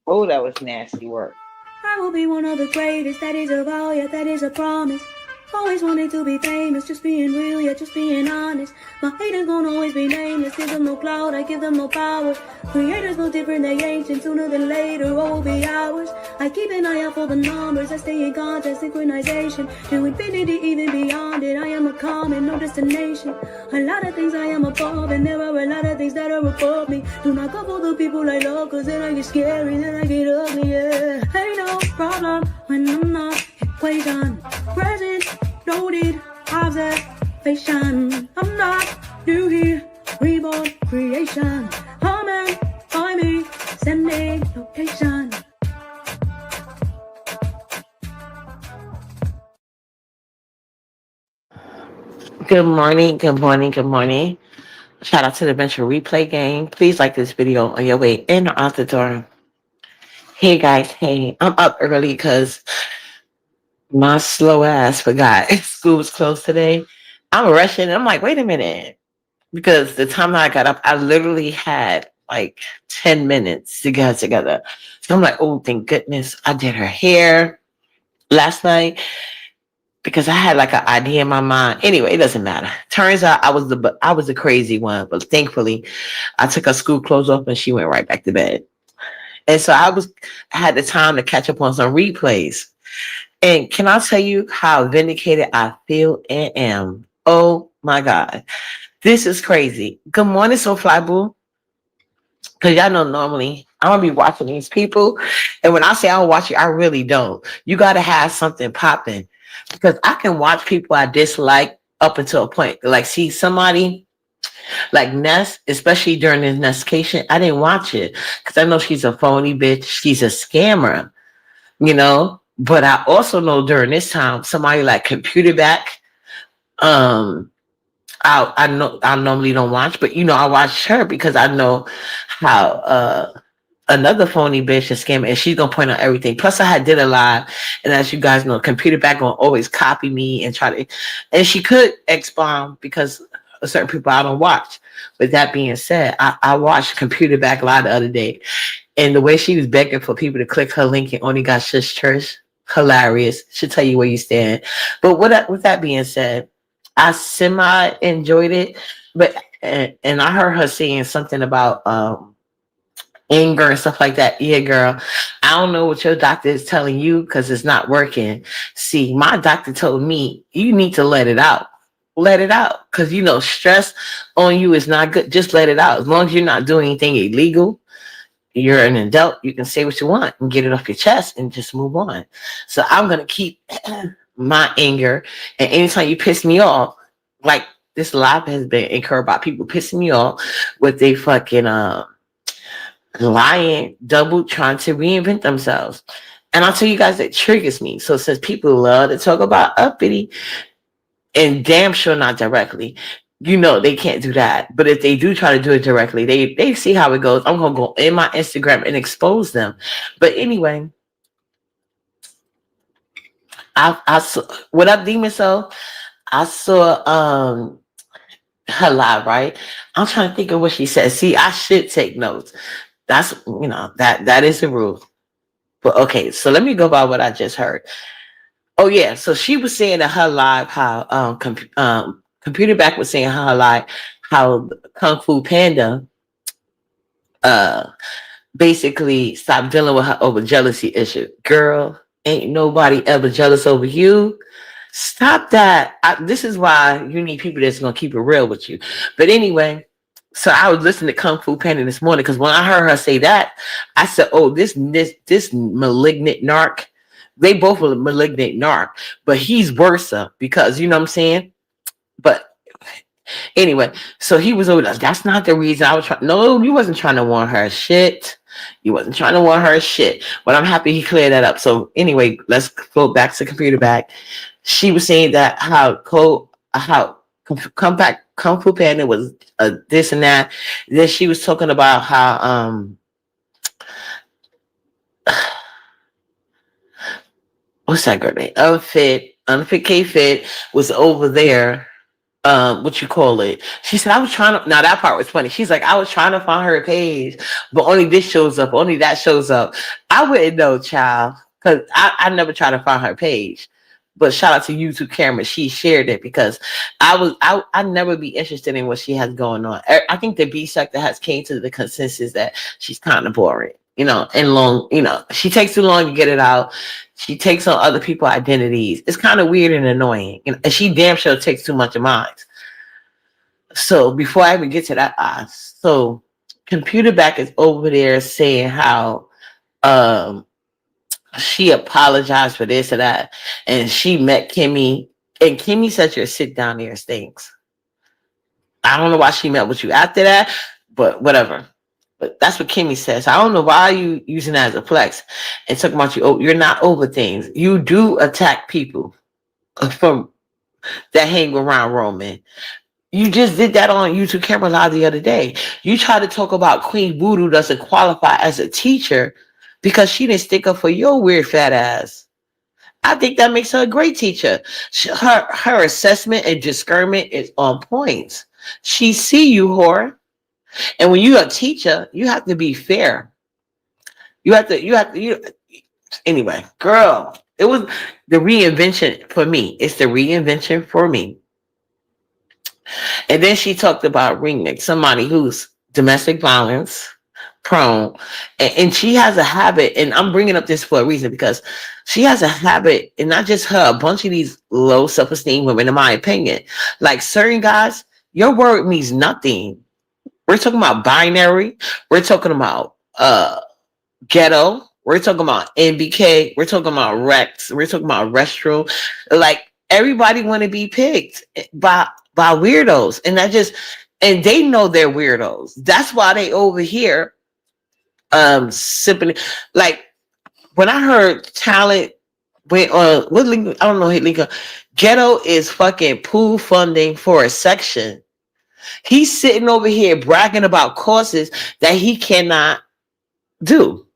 Oh, that was nasty work. I will be one of the greatest, that is a vow, yeah, that is a promise. Always wanted to be famous, just being real, yeah, just being honest. My haters won't always be nameless, give them no clout, I give them no power. Creators no different, they ancient, sooner than later, all will be ours. I keep an eye out for the numbers, I stay in contact, synchronization. To infinity, even beyond it, I am a common, no destination. A lot of things I am above, and there are a lot of things that are above me. Do not go for the people I love, cause then I get scary, then I get ugly, yeah. Ain't no problem when I'm not equation. Present, noted, observation. I'm not new here, reborn creation. Amen, by me, send me location. Good morning, good morning, good morning. Shout out to the Venture Replay Game. Please like this video on your way in or out the door. Hey guys, hey, I'm up early because my slow ass forgot school was closed today. I'm rushing. I'm like, wait a minute. Because the time that I got up, I literally had like 10 minutes to get together. So I'm like, oh, thank goodness I did her hair last night because I had like an idea in my mind. Anyway, it doesn't matter. Turns out I was the crazy one, but thankfully I took her school clothes off and she went right back to bed. And so I had the time to catch up on some replays. And can I tell you how vindicated I feel and am? Oh my God. This is crazy. Good morning, So Fly Boo. Because y'all know normally I'm gonna be watching these people. And when I say I don't watch you, I really don't. You gotta have something popping. Because I can watch people I dislike up until a point. Like see somebody like Ness, especially during this Nestcation, I didn't watch it. Because I know she's a phony bitch, she's a scammer, you know. But I also know during this time, somebody like Computer Back, um, I know I normally don't watch, but you know, I watch her because I know how another phony bitch is scamming and she's gonna point out everything. Plus I had did a live, and as you guys know, Computer Back gonna always copy me and try to, and she could X-bomb because of certain people I don't watch. With that being said, I watched Computer Back live the other day, and the way she was begging for people to click her link and only got shush church, hilarious. Should tell you where you stand. But with that being said, I semi enjoyed it, but and I heard her saying something about anger and stuff like that. Yeah, girl, I don't know what your doctor is telling you because it's not working. See, my doctor told me you need to let it out. Let it out because you know stress on you is not good. Just let it out. As long as you're not doing anything illegal, you're an adult. You can say what you want and get it off your chest and just move on. So I'm gonna keep my anger. And anytime you piss me off, like this live has been incurred by people pissing me off with they fucking lying, double trying to reinvent themselves. And I'll tell you guys that triggers me. So since people love to talk about uppity, and damn sure not directly, you know they can't do that. But if they do try to do it directly, they see how it goes. I'm gonna go in my Instagram and expose them. But anyway, I saw what up, Demon Soul. I saw her live, right? I'm trying to think of what she said. See, I should take notes. That's that is the rule. But okay, so let me go by what I just heard. Oh yeah, so she was saying in her live how Computer Back was saying her live how Kung Fu Panda uh basically stopped dealing with her over jealousy issue. Girl, ain't nobody ever jealous over you. Stop that. This is why you need people that's gonna keep it real with you. But anyway, so I was listening to Kung Fu Panda this morning because when I heard her say that, I said, "Oh, this malignant narc." They both were malignant narc, but he's worse because you know what I'm saying. But anyway, so he was over there. That's not the reason I was trying. No, you wasn't trying to warn her shit. You wasn't trying to warn her shit. But I'm happy he cleared that up. So anyway, let's go back to Computer Back. She was saying that how come back Kung Fu Panda was this and that. Then she was talking about how what's that girl name? Unfit K Fit was over there what you call it. She said, I was trying to, now that part was funny. She's like, I was trying to find her page, but only this shows up, only that shows up. I wouldn't know, child, because I never try to find her page. But shout out to YouTube Camera. She shared it because I never be interested in what she has going on. I think the B sector has came to the consensus that she's kind of boring, and long, she takes too long to get it out. She takes on other people's identities. It's kind of weird and annoying. And she damn sure takes too much of mine. So before I even get to that, so Computer Back is over there saying how um she apologized for this or that, and she met Kimmy, and Kimmy said your sit down there stinks. I don't know why she met with you after that, but whatever. But that's what Kimmy says. I don't know why you using that as a flex and talking about you. Oh, you're not over things. You do attack people from that hang around Roman. You just did that on YouTube Camera Live the other day. You tried to talk about Queen Voodoo doesn't qualify as a teacher because she didn't stick up for your weird fat ass. I think that makes her a great teacher. Her assessment and discernment is on point. She see you, whore. And when you're a teacher, you have to be fair. Anyway, girl, it was the reinvention for me. It's the reinvention for me. And then she talked about Ringnick, somebody who's domestic violence prone. And she has a habit, and I'm bringing up this for a reason, because she has a habit, and not just her, a bunch of these low self-esteem women, in my opinion. Like certain guys, your word means nothing. We're talking about binary. We're talking about ghetto. We're talking about NBK. We're talking about Rex. We're talking about restroom. Like everybody want to be picked by weirdos, and they know they're weirdos. That's why they over here sipping. Like when I heard Talent went on what link, I don't know, link, Ghetto is fucking pool funding for a section. He's sitting over here bragging about courses that he cannot do.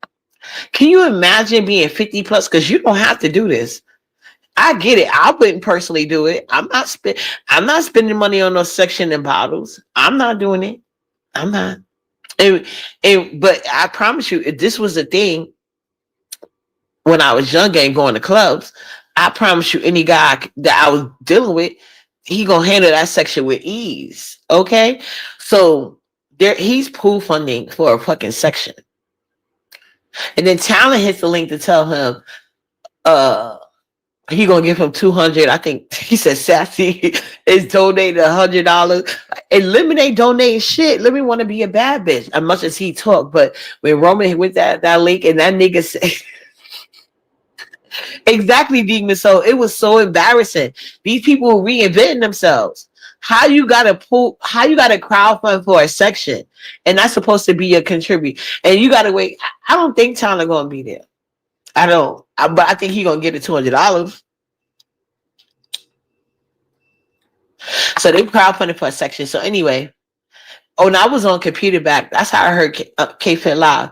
Can you imagine being 50 plus? Because you don't have to do this. I get it. I wouldn't personally do it. I'm not spending money on those section and bottles. I'm not doing it. I'm not. But I promise you, if this was a thing when I was younger and going to clubs, I promise you, any guy that I was dealing with, he gonna handle that section with ease. Okay, so he's pool funding for a fucking section, and then Talent hits the link to tell him, he gonna give him 200. I think he said Sassy is donating $100. Eliminate donating shit. Let me want to be a bad bitch. As much as he talked, but when Roman with that link and that nigga said. Exactly, Demon. So it was so embarrassing. These people were reinventing themselves. How you gotta crowdfund for a section, and that's supposed to be a contribute, and you gotta wait. I don't think Tyler gonna be there. I don't, but I think he gonna get the $200. So they crowdfunded for a section. So anyway, and I was on Computer Back. That's how I heard K-Fit Live.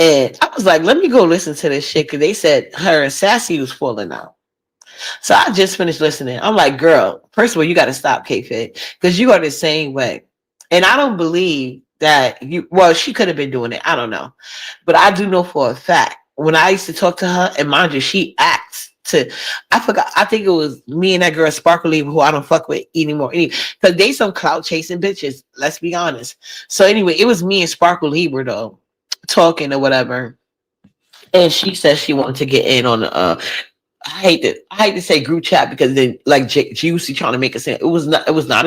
And I was like, let me go listen to this shit, because they said her and Sassy was falling out. So I just finished listening. I'm like, girl, first of all, you got to stop, K-Fit, because you are the same way. And I don't believe that she could have been doing it. I don't know. But I do know for a fact, when I used to talk to her, and mind you, she acts I forgot, I think it was me and that girl Sparkle Lee, who I don't fuck with anymore. Because they some clout chasing bitches, let's be honest. So anyway, it was me and Sparkle Lieber though, talking or whatever, and she said she wanted to get in on the I hate to say group chat, because then like Juicy trying to make it sound it was not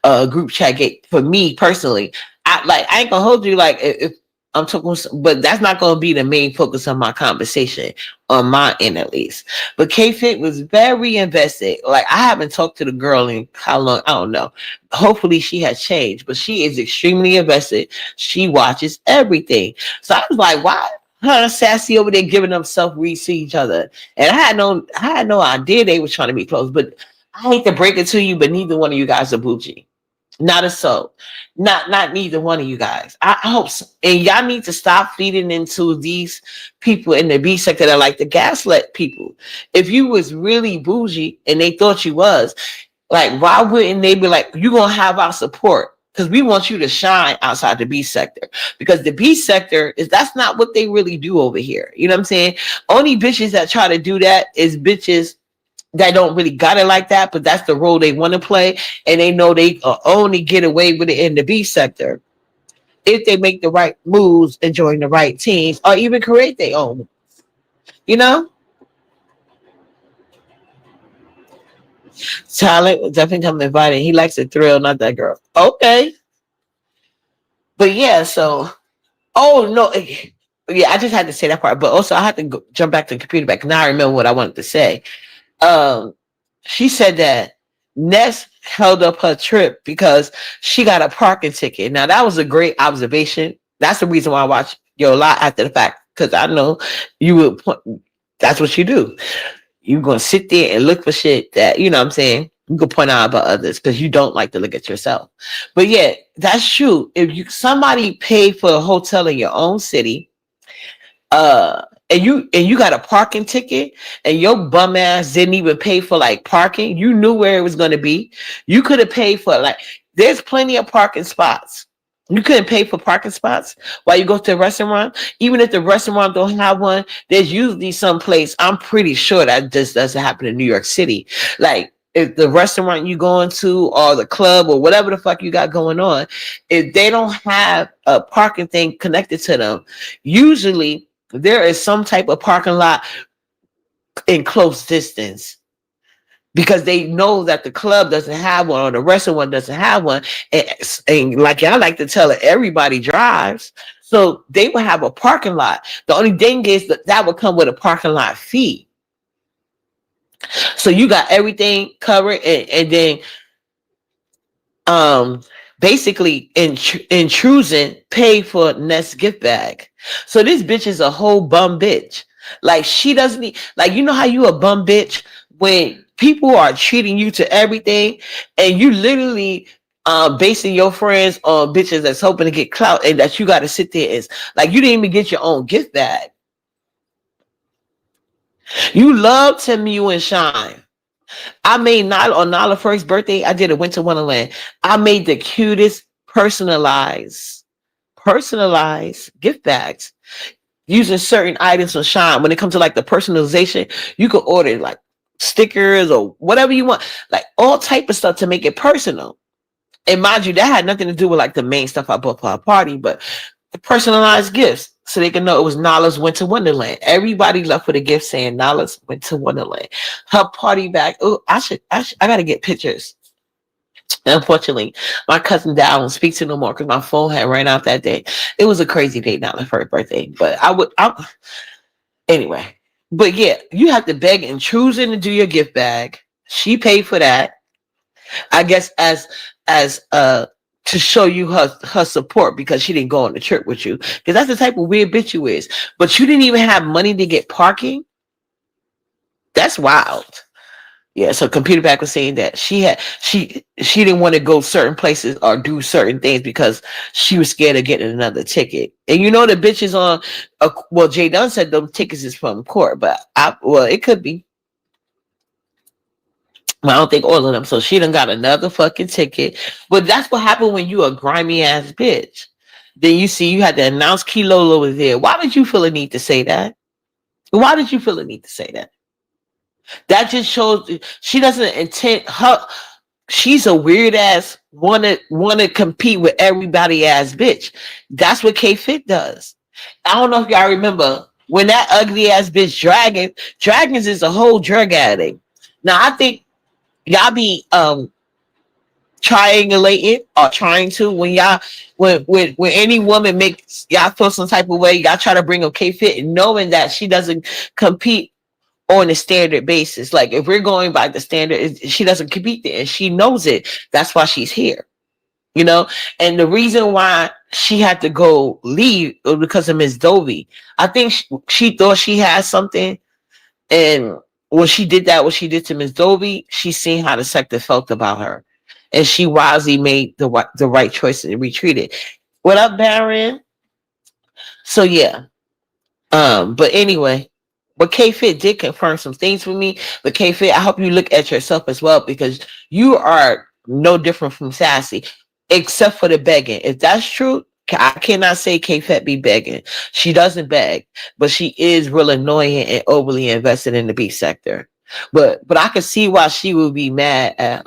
a group chat gate for me personally. I ain't gonna hold you, like if I'm talking, but that's not gonna be the main focus of my conversation on my end at least. But K-Fit was very invested. Like I haven't talked to the girl in how long, I don't know. Hopefully she has changed, but she is extremely invested. She watches everything. So I was like, why? Her and Sassy over there giving them self-reads to each other. And I had no idea they were trying to be close. But I hate to break it to you, but neither one of you guys are bougie. Not a soul. Not neither one of you guys. I hope so. And y'all need to stop feeding into these people in the B sector that like to gaslight people. If you was really bougie and they thought you was, Like, why wouldn't they be like, you gonna have our support? Because we want you to shine outside the B sector. Because the B sector that's not what they really do over here. You know what I'm saying? Only bitches that try to do that is bitches that don't really got it like that, but that's the role they want to play, and they know they only get away with it in the B sector if they make the right moves and join the right teams, or even create their own. You know, talent will definitely come invited. He likes the thrill, not that girl. Okay, but yeah, so no, yeah, I just had to say that part, but also I had to jump back to the computer back. Now I remember what I wanted to say. Um, she said that Ness held up her trip because she got a parking ticket. Now that was a great observation. That's the reason why I watched your lot after the fact, because I know you would. That's what you do. You're gonna sit there and look for shit that you know what I'm saying. You can point out about others because you don't like to look at yourself. But yeah, that's true. If somebody paid for a hotel in your own city, and you got a parking ticket and your bum ass didn't even pay for like parking, you knew where it was going to be. You could have paid for like, there's plenty of parking spots. You couldn't pay for parking spots while you go to a restaurant. Even if the restaurant don't have one, there's usually some place. I'm pretty sure that just doesn't happen in New York City. Like if the restaurant you going to or the club or whatever the fuck you got going on, if they don't have a parking thing connected to them, usually there is some type of parking lot in close distance because they know that the club doesn't have one or the restaurant doesn't have one. And like I like to tell it, everybody drives. So they will have a parking lot. The only thing is that would come with a parking lot fee. So you got everything covered, and then basically intrusion pay for Ness gift bag. So this bitch is a whole bum bitch. Like she doesn't need, like, you know how you a bum bitch when people are treating you to everything and you literally basing your friends on bitches that's hoping to get clout, and that you got to sit there is like you didn't even get your own gift bag. You love Tim You and Shine. I made on Nala's first birthday, I did a Winter Wonderland. I made the cutest personalized gift bags using certain items from Shine. When it comes to like the personalization, you could order like stickers or whatever you want, like all type of stuff to make it personal. And mind you, that had nothing to do with like the main stuff I bought for our party, but the personalized gifts so they can know it was Nala's Winter Wonderland. Everybody left with a gift saying Nala's Winter Wonderland. Her party bag. Oh, I gotta get pictures. Unfortunately, my cousin died. I don't speak to no more because my phone had ran out that day. It was a crazy day, Nala's first birthday. But anyway. But yeah, you have to beg and choosing to do your gift bag. She paid for that. I guess as to show you her support because she didn't go on the trip with you. Because that's the type of weird bitch you is. But you didn't even have money to get parking. That's wild. Yeah, so Computer Back was saying that she didn't want to go certain places or do certain things because she was scared of getting another ticket. And you know the bitch is on well, Jay Dunn said those tickets is from court, but it could be. I don't think all of them. So she done got another fucking ticket. But that's what happened when you a grimy ass bitch. Then you see you had to announce Kilolo was there. Why did you feel a need to say that? Why did you feel a need to say that? That just shows she doesn't intend her. She's a weird ass wanna compete with everybody ass bitch. That's what K Fit does. I don't know if y'all remember when that ugly ass bitch Dragons is a whole drug addict. Now I think y'all be triangulating or trying to when any woman makes y'all feel some type of way, y'all try to bring up K Fit knowing that she doesn't compete on a standard basis. Like if we're going by the standard, she doesn't compete there and she knows it. That's why she's here. You know, and the reason why she had to go leave was because of Miss Dovey. I think she thought she had something. And when she did that, what she did to Miss Dovey, she seen how the sector felt about her. And she wisely made the right choice and retreated. What up, Baron? So yeah. But anyway, But K-Fit did confirm some things for me. But K-Fit, I hope you look at yourself as well, because you are no different from Sassy, except for the begging. If that's true, I cannot say K-Fit be begging. She doesn't beg, but she is real annoying and overly invested in the beef sector. But I could see why she would be mad at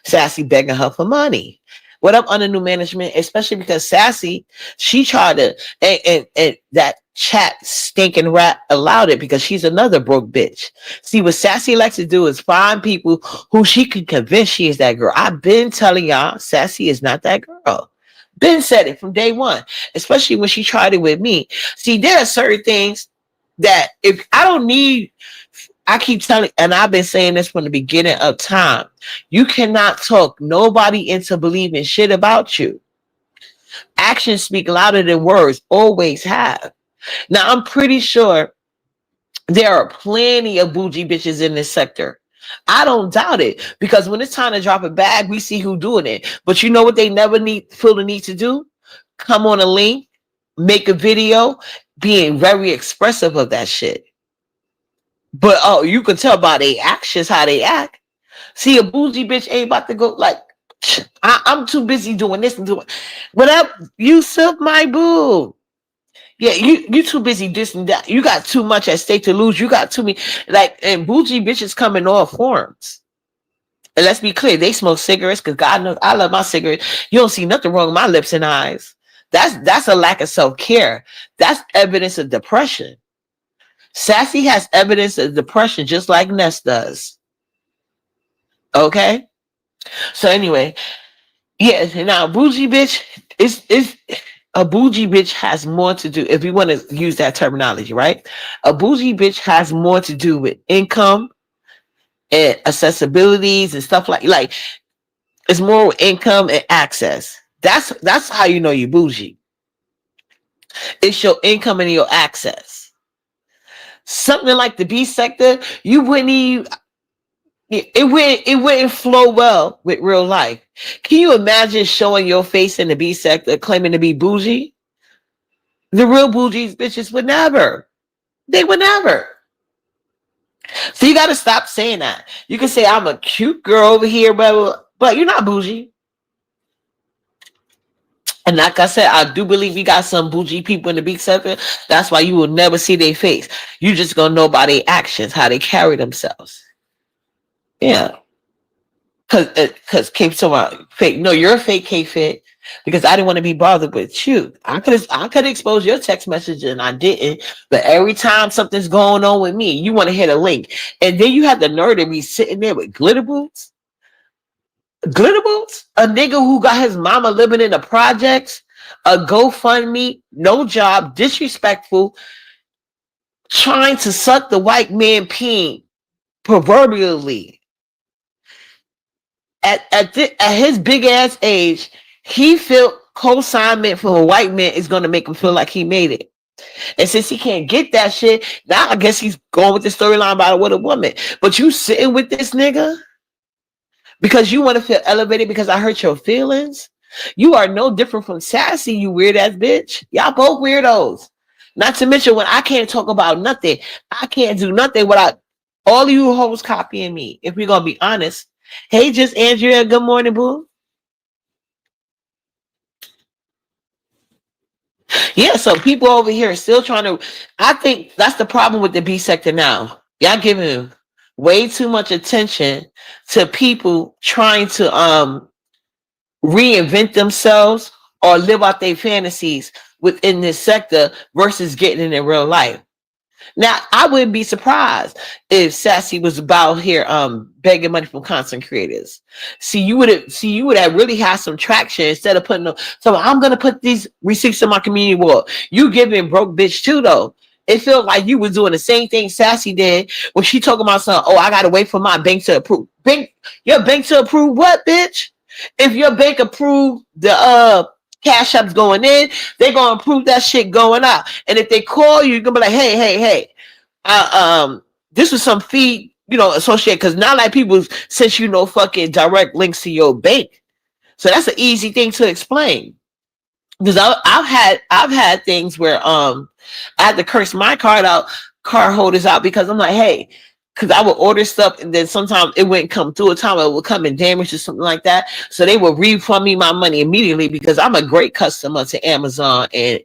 Sassy begging her for money. What up under new management? Especially because Sassy, she tried to, and that chat stinking rat allowed it because she's another broke bitch. See, what Sassy likes to do is find people who she can convince she is that girl. I've been telling y'all, Sassy is not that girl. Ben said it from day one, especially when she tried it with me. See, there are certain things that if I don't need, I keep telling, and I've been saying this from the beginning of time, you cannot talk nobody into believing shit about you. Actions speak louder than words, always have. Now, I'm pretty sure there are plenty of bougie bitches in this sector. I don't doubt it, because when it's time to drop a bag, we see who doing it. But you know what they never feel the need to do? Come on a link, make a video, being very expressive of that shit. But oh, you can tell by their actions how they act. See, a bougie bitch ain't about to go like, I'm too busy doing this and doing whatever. You sip my boo. Yeah, you too busy this and that. You got too much at stake to lose. You got too many, like, and bougie bitches come in all forms. And let's be clear, they smoke cigarettes because God knows I love my cigarettes. You don't see nothing wrong with my lips and eyes. That's a lack of self-care. That's evidence of depression. Sassy has evidence of depression just like Ness does. Okay? So anyway, yeah, now bougie bitch is a bougie bitch has more to do, if we want to use that terminology, right? A bougie bitch has more to do with income and accessibilities and stuff like it's more income and access. That's how you know you bougie. It's your income and your access. Something like the B sector, you wouldn't even, it wouldn't flow well with real life. Can you imagine showing your face in the B sector claiming to be bougie? The real bougie bitches would never. They would never. So you got to stop saying that. You can say I'm a cute girl over here, but you're not bougie. And like I said, I do believe we got some bougie people in the big sector. That's why you will never see their face. You just gonna know by their actions, how they carry themselves. Yeah. Cause Cape so fake. No, you're a fake K-Fit, because I didn't want to be bothered with you. I could expose your text message and I didn't. But every time something's going on with me, you want to hit a link. And then you have the nerve to be sitting there with glitter boots. Glitter boots? A nigga who got his mama living in the projects, a GoFundMe, no job, disrespectful, trying to suck the white man peen proverbially. At his big ass age, he felt co-signment from a white man is going to make him feel like he made it. And since he can't get that shit, now I guess he's going with the storyline about it with a woman. But you sitting with this nigga because you want to feel elevated because I hurt your feelings? You are no different from Sassy, you weird ass bitch. Y'all both weirdos. Not to mention, when I can't talk about nothing, I can't do nothing without all of you hoes copying me. If we're going to be honest. Hey, just Andrea, good morning, boo. Yeah, so people over here are still trying to, I think that's the problem with the B sector now. Y'all giving way too much attention to people trying to reinvent themselves or live out their fantasies within this sector versus getting it in real life. Now, I wouldn't be surprised if Sassy was about here begging money from content creators. You would have really had some traction instead of putting them. So I'm gonna put these receipts in my community wall. You giving broke bitch too though. It felt like you was doing the same thing Sassy did when she talking about something. Oh, I gotta wait for my bank to approve. Your bank to approve what, bitch? If your bank approve the cash app's going in, they're gonna approve that shit going out. And if they call you, you're gonna be like, hey, this was some fee, associated, because not like people sent you no fucking direct links to your bank. So that's an easy thing to explain. Because I've had things where I had to curse my card out card holders out because I'm like, hey, because I would order stuff and then sometimes it wouldn't come through. A time it would come in damaged or something like that. So they would refund me my money immediately because I'm a great customer to Amazon and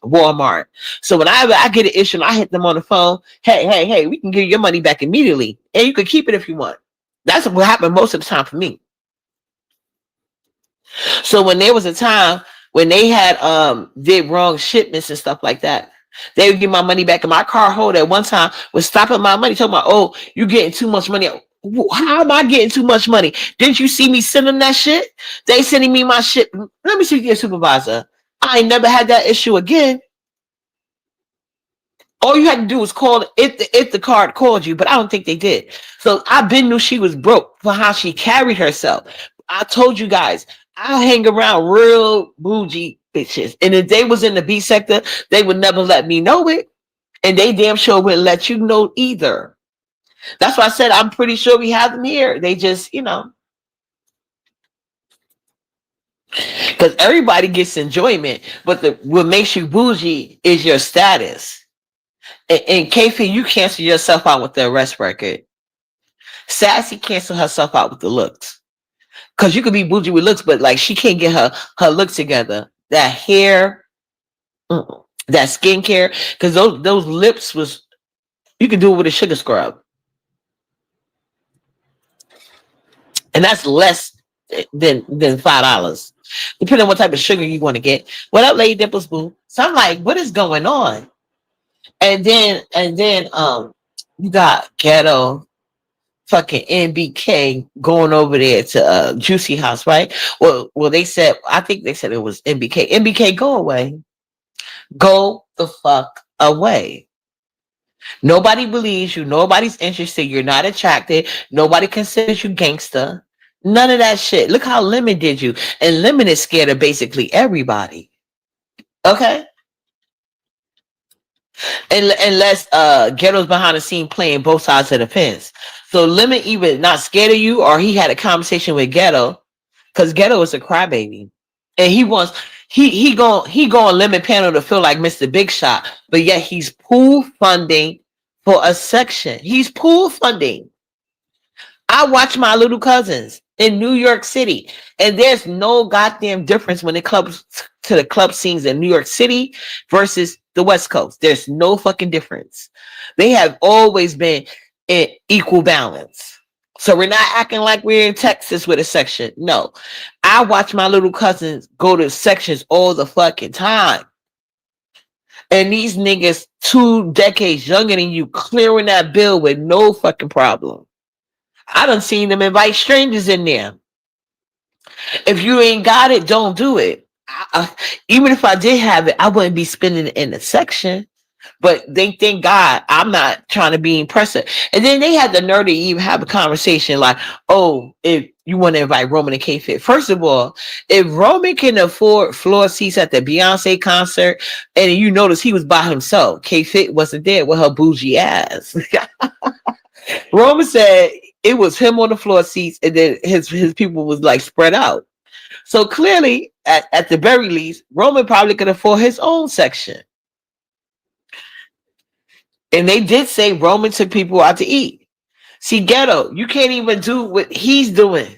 Walmart. So whenever I get an issue and I hit them on the phone, hey, we can give you your money back immediately. And you can keep it if you want. That's what happened most of the time for me. So when there was a time when they had did wrong shipments and stuff like that, they would give my money back. And my car holder at one time was stopping my money, talking about, oh, you getting too much money. How am I getting too much money? Didn't you see me send them that shit? They sending me my shit. Let me see your supervisor. I ain't never had that issue again. All you had to do was call if the card called you, but I don't think they did. So I been knew she was broke for how she carried herself. I told you guys, I hang around real bougie bitches. And if they was in the B sector, they would never let me know it. And they damn sure wouldn't let you know either. That's why I said I'm pretty sure we have them here. They just, because everybody gets enjoyment, but what makes you bougie is your status. In KP, you cancel yourself out with the arrest record. Sassy canceled herself out with the looks. Because you could be bougie with looks, but like she can't get her looks together. That hair, that skincare, because those lips was, you could do it with a sugar scrub. And that's less than $5. Depending on what type of sugar you want to get. What up, Lady Dimples Boo? So I'm like, what is going on? And then you got ghetto fucking NBK going over there to Juicy House, right? Well, they said, I think they said it was NBK. NBK, go away. Go the fuck away. Nobody believes you. Nobody's interested. You're not attracted. Nobody considers you gangster. None of that shit. Look how Lemon did you. And Lemon is scared of basically everybody. Okay? Unless Ghetto's behind the scene playing both sides of the fence. So Lemon either not scared of you or he had a conversation with Ghetto because Ghetto is a crybaby. And he going Lemon panel to feel like Mr. Big Shot, but yet he's pool funding for a section. He's pool funding. I watch My Little Cousins in New York City, and there's no goddamn difference when it comes to the club scenes in New York City versus the West Coast. There's no fucking difference. They have always been in equal balance. So we're not acting like we're in Texas with a section. No. I watch My Little Cousins go to sections all the fucking time. And these niggas 2 decades younger than you clearing that bill with no fucking problem. I done seen them invite strangers in there. If you ain't got it, don't do it. Even if I did have it, I wouldn't be spending it in the section. But they thank God I'm not trying to be impressive. And then they had the nerve to even have a conversation like, oh, if you want to invite Roman and K-Fit. First of all, if Roman can afford floor seats at the Beyonce concert, and you notice he was by himself, K-Fit wasn't there with her bougie ass. Roman said it was him on the floor seats, and then his people was like spread out. So clearly, at the very least, Roman probably could afford his own section. And they did say Roman took people out to eat. See, Ghetto, you can't even do what he's doing.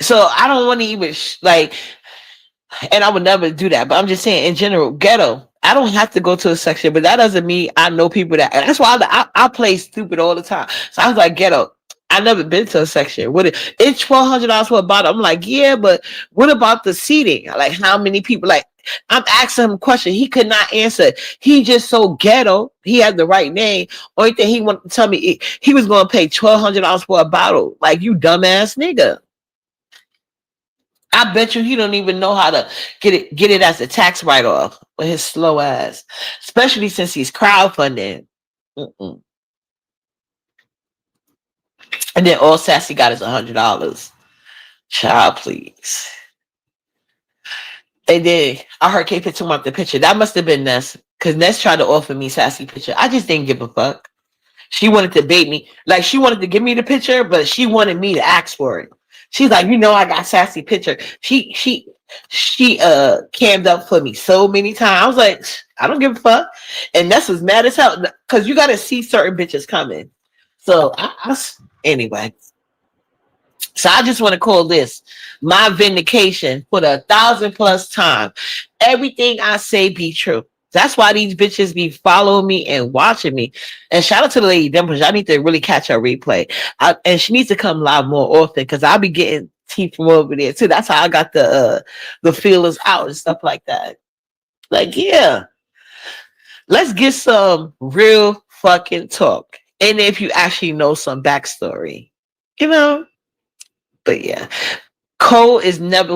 So I don't want to even and I would never do that. But I'm just saying, in general, Ghetto, I don't have to go to a section, but that doesn't mean I know people that. And that's why I play stupid all the time. So I was like, Ghetto, I never been to a section. It's $1,200 for a bottle. I'm like, yeah, but what about the seating? Like, how many people? Like, I'm asking him a question. He could not answer. He just so ghetto. He had the right name. Only thing he wanted to tell me, he was going to pay $1,200 for a bottle. Like, you dumbass nigga. I bet you he don't even know how to get it as a tax write-off with his slow ass, especially since he's crowdfunding. Mm-mm. And then all Sassy got is $100. Child, please. And then I heard K-Fit talking about the picture. That must have been Ness, because Ness tried to offer me Sassy picture. I just didn't give a fuck. She wanted to bait me. Like, she wanted to give me the picture, but she wanted me to ask for it. She's like, I got sassy picture. She cammed up for me so many times. I was like, I don't give a fuck. And that's was mad as hell. Cause you gotta see certain bitches coming. So anyway. So I just want to call this my vindication for the 1,000+ time. Everything I say be true. That's why these bitches be following me and watching me. And shout out to the lady Dimples. I need to really catch her replay. And she needs to come live more often because I'll be getting tea from over there too. That's how I got the feelers out and stuff like that. Like, yeah, let's get some real fucking talk. And if you actually know some backstory, you know. But yeah, Cole is never,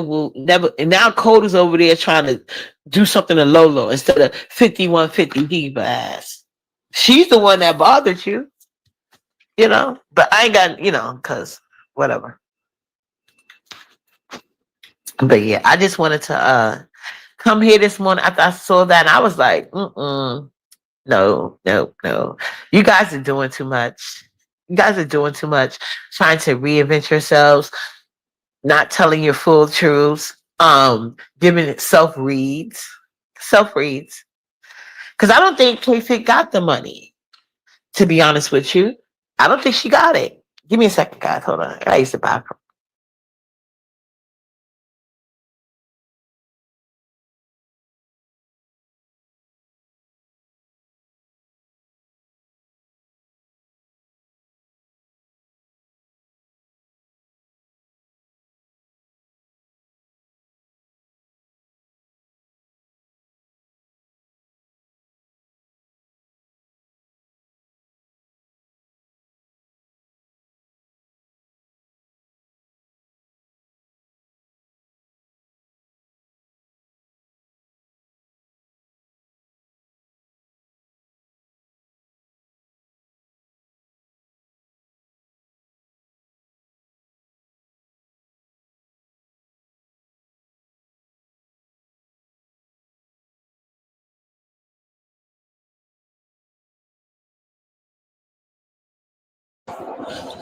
and now Cole is over there trying to do something to Lolo instead of 5150 diva ass. She's the one that bothered you, but I ain't got, cause whatever. But yeah, I just wanted to come here this morning after I saw that, and I was like, no. You guys are doing too much. You guys are doing too much, trying to reinvent yourselves, not telling your full truths, giving it self reads. Because I don't think K-Fit got the money, to be honest with you. I don't think she got it. Give me a second, guys. Hold on. I used to buy from.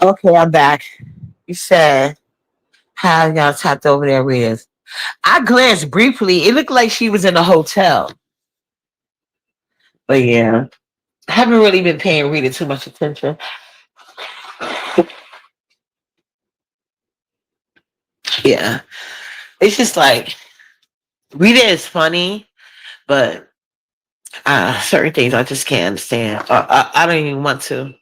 Okay, I'm back. You said how y'all tapped over their readers. I glanced briefly. It looked like she was in a hotel. But yeah, I haven't really been paying Rita too much attention. Yeah. It's just like Rita is funny, but certain things I just can't understand. I don't even want to.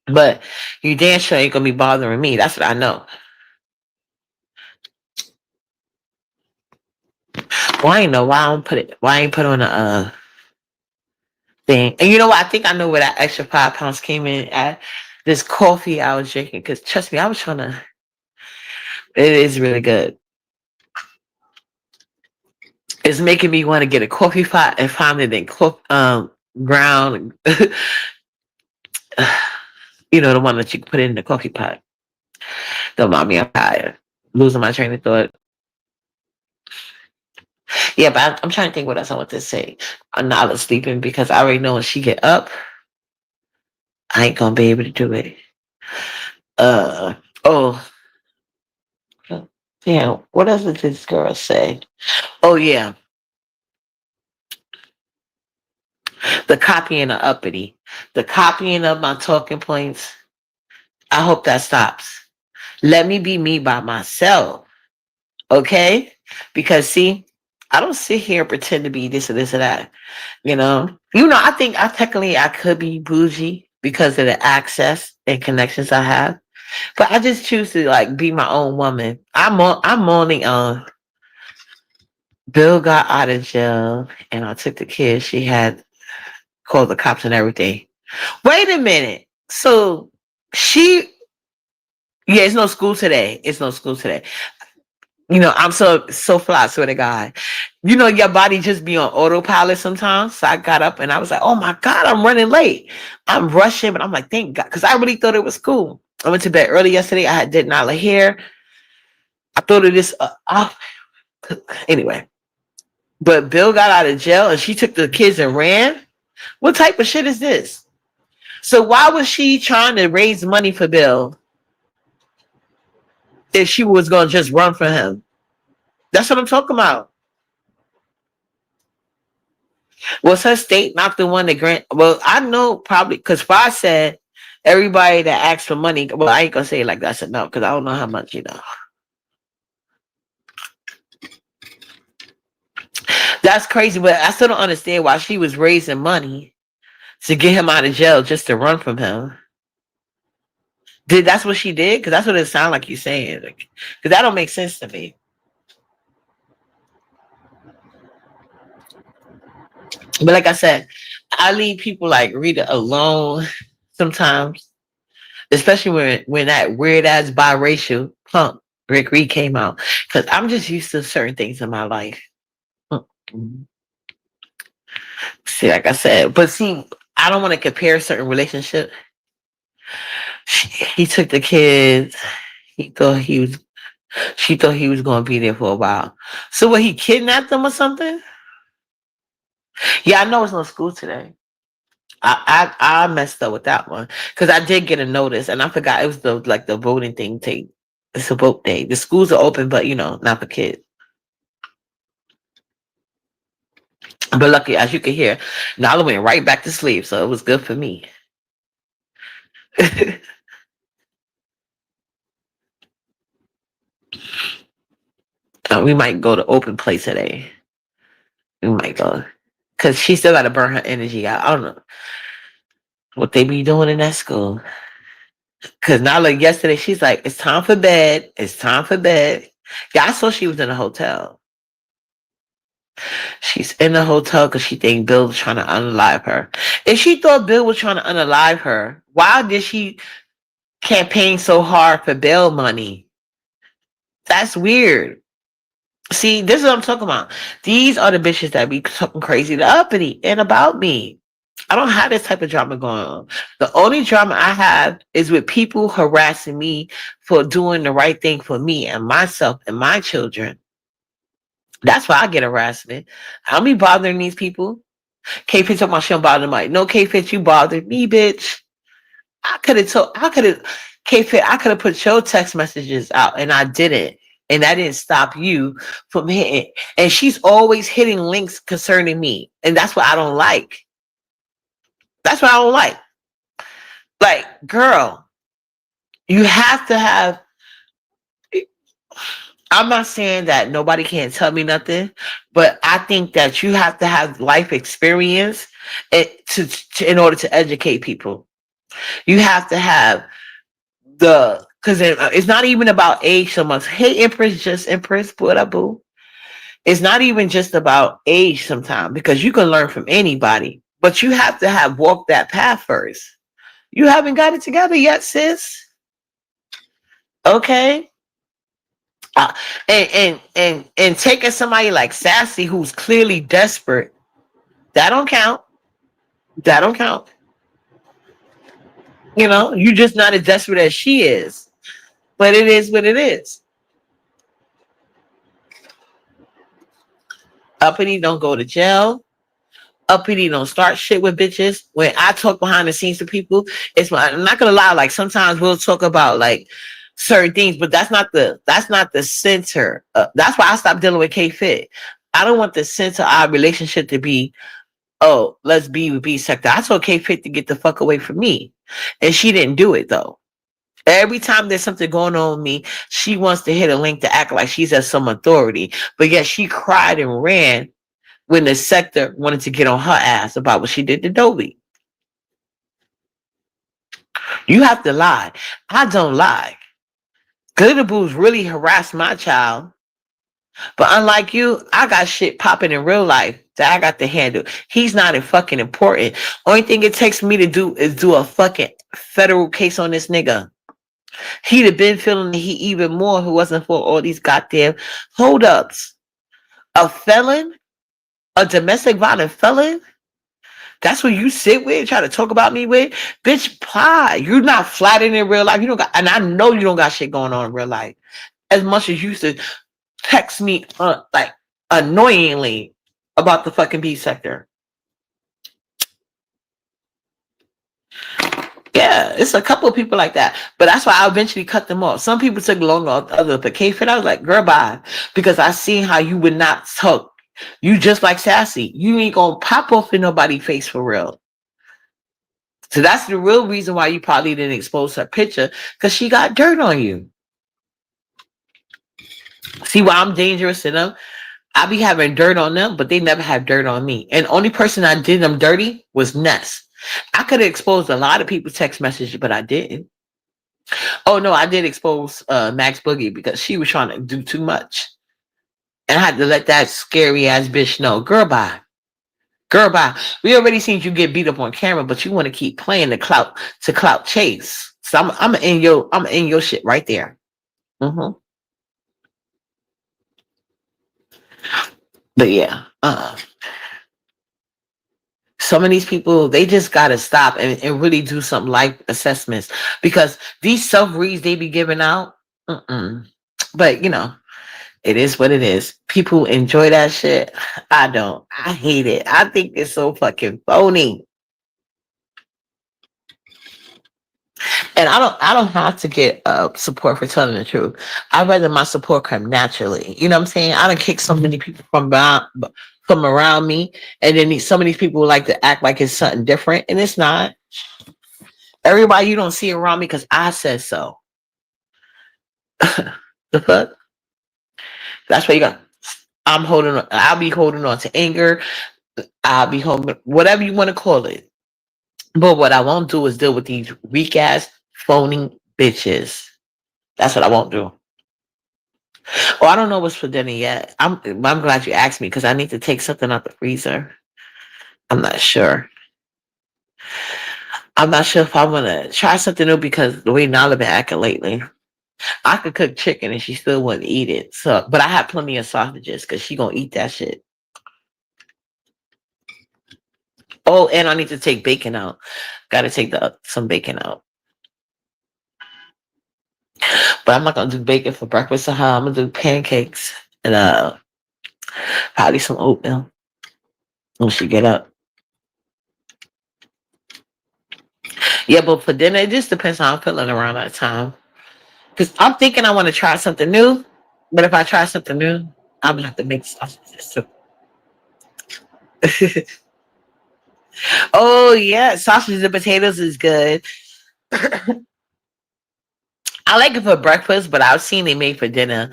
But you damn sure ain't gonna be bothering me. That's what I know. Well, I ain't know why I don't put it. Why I ain't put on a thing. And you know what? I think I know where that extra 5 pounds came in at. This coffee I was drinking. Because trust me, I was trying to. It is really good. It's making me want to get a coffee pot and find it in ground. The one that you can put in the coffee pot. Don't mind me, I'm tired. Losing my train of thought. Yeah, but I'm trying to think what else I want to say. I'm not sleeping because I already know when she get up, I ain't gonna be able to do it. Oh, yeah. What else did this girl say? Oh yeah, the copying of uppity, the copying of my talking points. I hope that stops. Let me be me by myself, okay? Because see, I don't sit here and pretend to be this or this or that. I think I could be bougie because of the access and connections I have. But I just choose to like be my own woman. I'm only Bill got out of jail and I took the kid. She had called the cops and everything. Wait a minute. So she it's no school today. It's no school today. I'm so fly, I swear to God. Your body just be on autopilot sometimes. So I got up and I was like, oh my God, I'm running late. I'm rushing, but I'm like, thank God. Because I really thought it was cool. I went to bed early yesterday. I did not like hair. I thought of this off. Anyway. But Bill got out of jail and she took the kids and ran. What type of shit is this? So why was she trying to raise money for Bill? if she was gonna just run for him. That's what I'm talking about. Was her state not the one that grant? Well, I know probably because Fox said everybody that asks for money. Well, I ain't gonna say it like that. I said no because I don't know how much you know. That's crazy, but I still don't understand why she was raising money to get him out of jail just to run from him. Did that's what she did? Because that's what it sounds like you saying. Because that don't make sense to me. But like I said, I leave people like Rita alone sometimes, especially when that weird ass biracial punk Rick Reed came out. Because I'm just used to certain things in my life. Mm. See, like I said, but see, I don't want to compare certain relationships. He took the kids. He thought he was. She thought he was going to be there for a while. So what? He kidnapped them or something? Yeah, I know it's no school today. I messed up with that one because I did get a notice and I forgot it was the voting thing. It's a vote day. The schools are open, but not for kids. But lucky, as you can hear, Nala went right back to sleep, so it was good for me. We might go to open play today. We might go because she still got to burn her energy out. I don't know what they be doing in that school. Because Nala yesterday, she's like, "It's time for bed. It's time for bed." Yeah, I saw she was in a hotel. She's in the hotel because she think Bill was trying to unalive her. If she thought Bill was trying to unalive her, why did she campaign so hard for bail money? That's weird. See, this is what I'm talking about. These are the bitches that be talking crazy to Uppity and about me. I don't have this type of drama going on. The only drama I have is with people harassing me for doing the right thing for me and myself and my children. That's why I get harassment. I don't be bothering these people. K-Fit talking about she don't bother Mike. No, K-Fit, you bothered me, bitch. K-Fit, I could have put your text messages out and I didn't. And that didn't stop you from hitting. And she's always hitting links concerning me. And that's what I don't like. That's what I don't like. Like, girl, you have to have. I'm not saying that nobody can't tell me nothing, but I think that you have to have life experience in order to educate people. You have to have because it's not even about age so much. Hey, Empress, just Empress, what up, boo? It's not even just about age sometimes because you can learn from anybody, but you have to have walked that path first. You haven't got it together yet, sis. Okay. Uh, and taking somebody like Sassy who's clearly desperate, that don't count. That don't count. You're just not as desperate as she is. But it is what it is. Uppity don't go to jail. Uppity don't start shit with bitches. When I talk behind the scenes to people, I'm not gonna lie. Like sometimes we'll talk about like certain things, but that's not the center. That's why I stopped dealing with K Fit. I don't want the center of our relationship to be, oh, let's be with B sector. I told K Fit to get the fuck away from me, and she didn't do it though. Every time there's something going on with me, she wants to hit a link to act like she's at some authority, but yet she cried and ran when the sector wanted to get on her ass about what she did to Dobie. You have to lie. I don't lie. Glitter Boo's really harassed my child. But unlike you, I got shit popping in real life that I got to handle. He's not fucking important. Only thing it takes me to do is do a fucking federal case on this nigga. He'd have been feeling the heat even more who wasn't for all these goddamn holdups. A felon? A domestic violent felon? That's what you sit with, try to talk about me with? Bitch, pie. You're not flattered in real life. You don't got, and I know you don't got shit going on in real life. As much as you used to text me like annoyingly about the fucking B sector. Yeah, Yeah, it's a couple of people like that. But that's why I eventually cut them off. Some people took longer, other but K-Fit, I was like, girl, bye. Because I seen how you would not talk. You just like Sassy. You ain't gonna pop off in nobody's face for real. So that's the real reason why you probably didn't expose her picture, because she got dirt on you. See why I'm dangerous to them? I be having dirt on them, but they never have dirt on me. And the only person I did them dirty was Ness. I could have exposed a lot of people's text messages, but I didn't. Oh no, I did expose Max Boogie because she was trying to do too much. And I had to let that scary ass bitch know, girl bye. Girl bye. We already seen you get beat up on camera, but you want to keep playing the clout chase. So I'm in your shit right there. Hmm. But yeah, some of these people, they just gotta stop and really do some life assessments, because these self reads they be giving out. Mm-mm. But it is what it is. People enjoy that shit. I don't. I hate it. I think it's so fucking phony. And I don't have to get support for telling the truth. I'd rather my support come naturally. You know what I'm saying? I don't kick so many people from around me, and then some of these people like to act like it's something different, and it's not. Everybody you don't see around me because I said so. The fuck? That's why you got. I'm holding on. I'll be holding on to anger. I'll be holding whatever you want to call it. But what I won't do is deal with these weak ass phony bitches. That's what I won't do. Oh, I don't know what's for dinner yet. I'm glad you asked me because I need to take something out the freezer. I'm not sure. I'm not sure if I want to try something new because the way Nala been acting lately. I could cook chicken and she still wouldn't eat it. So, but I have plenty of sausages because she gonna eat that shit. Oh, and I need to take bacon out. Got to take some bacon out. But I'm not gonna do bacon for breakfast. So I'm gonna do pancakes and probably some oatmeal when she get up. Yeah, but for dinner, it just depends how I'm feeling around that time. Because I'm thinking I want to try something new. But if I try something new, I'm gonna have to make sausages too. Oh yeah, sausages and potatoes is good. I like it for breakfast, but I've seen it made for dinner.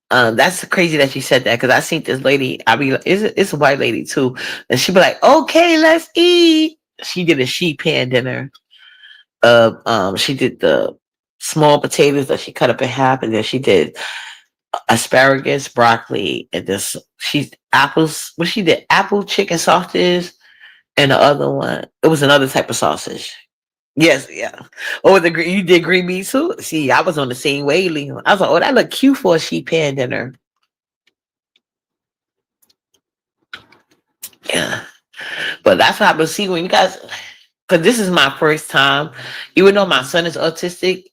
That's crazy that you said that because I seen this lady. I mean, it's a white lady too, and she be like, "Okay, let's eat." She did a sheet pan dinner. She did the small potatoes that she cut up in half, and then she did asparagus, broccoli, and this she apples. What she did, apple chicken sausages, and the other one, it was another type of sausage. Yes, yeah. Oh, you did green beans too. See, I was on the same wavelength. I was like, oh, that look cute for a sheet pan dinner. Yeah, but that's what I've been seeing when you guys, because this is my first time. Even though my son is autistic,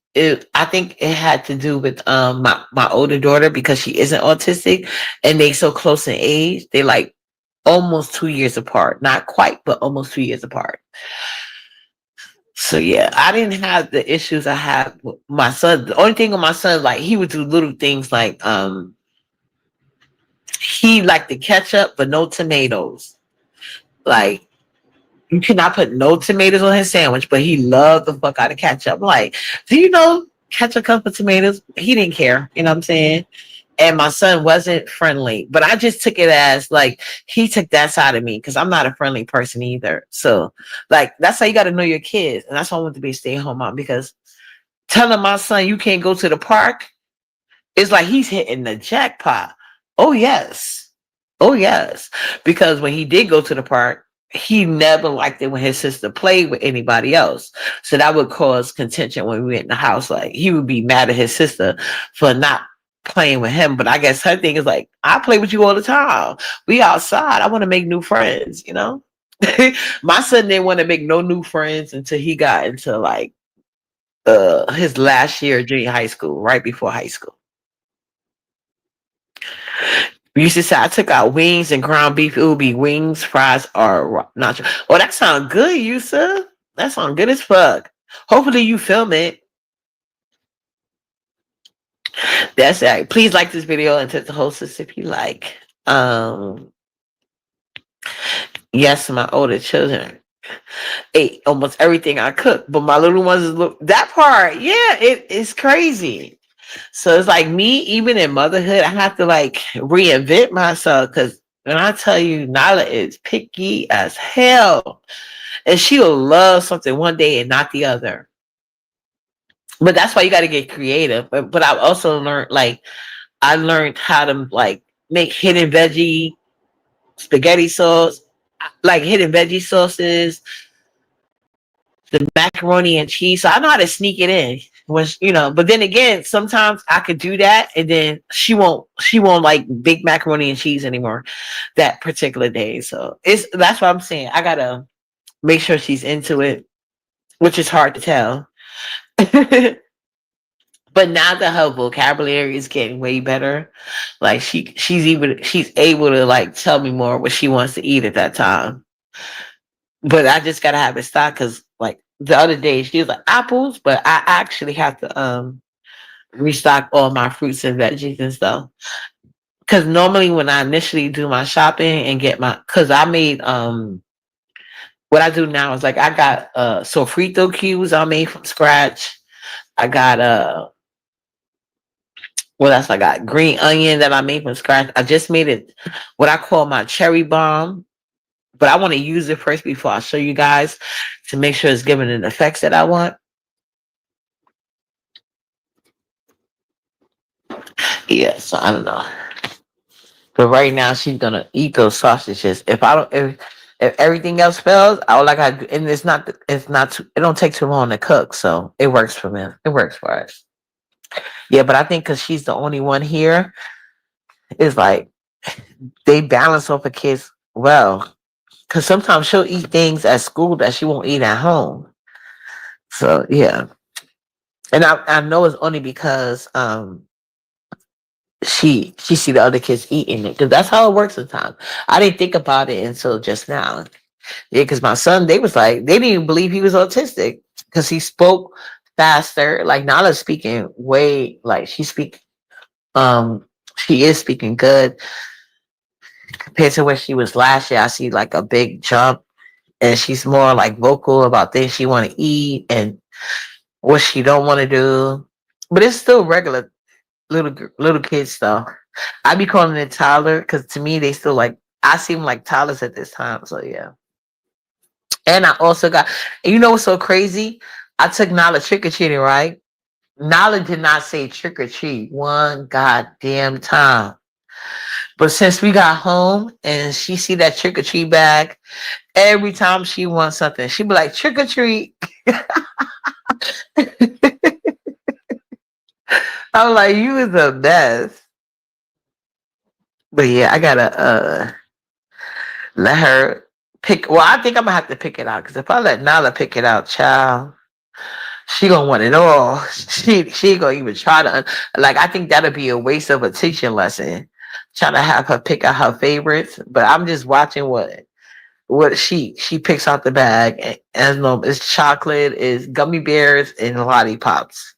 I think it had to do with my older daughter because she isn't autistic, and they so close in age. They like almost 2 years apart. Not quite, but almost 2 years apart. So yeah, I didn't have the issues I had with my son. The only thing with my son, like he would do little things like he liked the ketchup but no tomatoes. Like you cannot put no tomatoes on his sandwich, but he loved the fuck out of ketchup. Like, do you know ketchup comes with tomatoes? He didn't care. You know what I'm saying? And my son wasn't friendly, but I just took it as like he took that side of me because I'm not a friendly person either. So, like, that's how you got to know your kids, and that's why I want to be a stay-at-home mom because telling my son you can't go to the park is like he's hitting the jackpot. Oh yes, oh yes, because when he did go to the park, he never liked it when his sister played with anybody else. So that would cause contention when we went in the house. Like he would be mad at his sister for not playing with him. But I guess her thing is like, I play with you all the time. We outside. I want to make new friends, you know? My son didn't want to make no new friends until he got into like his last year of junior high school, right before high school. We used to say I took out wings and ground beef. It would be wings, fries, or nacho. Oh, that sounds good, Yusuf. That sounds good as fuck. Hopefully you film it. That's it. Please like this video and tip the hostess if you like. Yes, my older children ate almost everything I cooked, but my little ones look that part. Yeah, it's crazy. So it's like me, even in motherhood, I have to like reinvent myself because when I tell you, Nyla is picky as hell, and she'll love something one day and not the other. But that's why you got to get creative. But I've also learned like I learned how to like make hidden veggie spaghetti sauce, like hidden veggie sauces, the macaroni and cheese. So I know how to sneak it in. When but then again, sometimes I could do that, and then she won't like big macaroni and cheese anymore that particular day. So that's what I'm saying. I gotta make sure she's into it, which is hard to tell. But now that her vocabulary is getting way better, like she's able to like tell me more what she wants to eat at that time. But I just gotta have it stocked because like the other day she was like apples, but I actually have to restock all my fruits and veggies and stuff. Because normally when I initially do my shopping and get because I made what I do now is like I got sofrito cubes I made from scratch. I got what else I got? Green onion that I made from scratch. I just made it what I call my cherry bomb, but I want to use it first before I show you guys to make sure it's giving the effects that I want. Yeah, so I don't know. But right now she's gonna eat those sausages. If everything else fails, I would like and it don't take too long to cook, so it works for me. It works for us. Yeah, but I think because she's the only one here, it's like they balance off the kids well. Because sometimes she'll eat things at school that she won't eat at home. So yeah, and I know it's only because she see the other kids eating it because that's how it works sometimes. I didn't think about it until just now. Yeah, because my son, they was like they didn't even believe he was autistic because he spoke faster. Like Nala's speaking way like she is speaking good compared to where she was last year. I see like a big jump, and she's more like vocal about things she want to eat and what she don't want to do. But it's still regular little kids stuff. I be calling it toddler because to me they still like I seem like toddlers at this time. So yeah. And I also got what's so crazy? I took Nala trick or treating, right? Nala did not say trick or treat one goddamn time. But since we got home and she see that trick or treat bag, every time she wants something, she be like trick or treat. I'm like, you is the best. But yeah, I gotta let her pick. Well, I think I'm gonna have to pick it out because if I let Nala pick it out, child, she gonna want it all. She ain't gonna even try to. Like, I think that'll be a waste of a teaching lesson. Trying to have her pick out her favorites, but I'm just watching what she picks out the bag. And no, it's chocolate, it's gummy bears, and lollipops.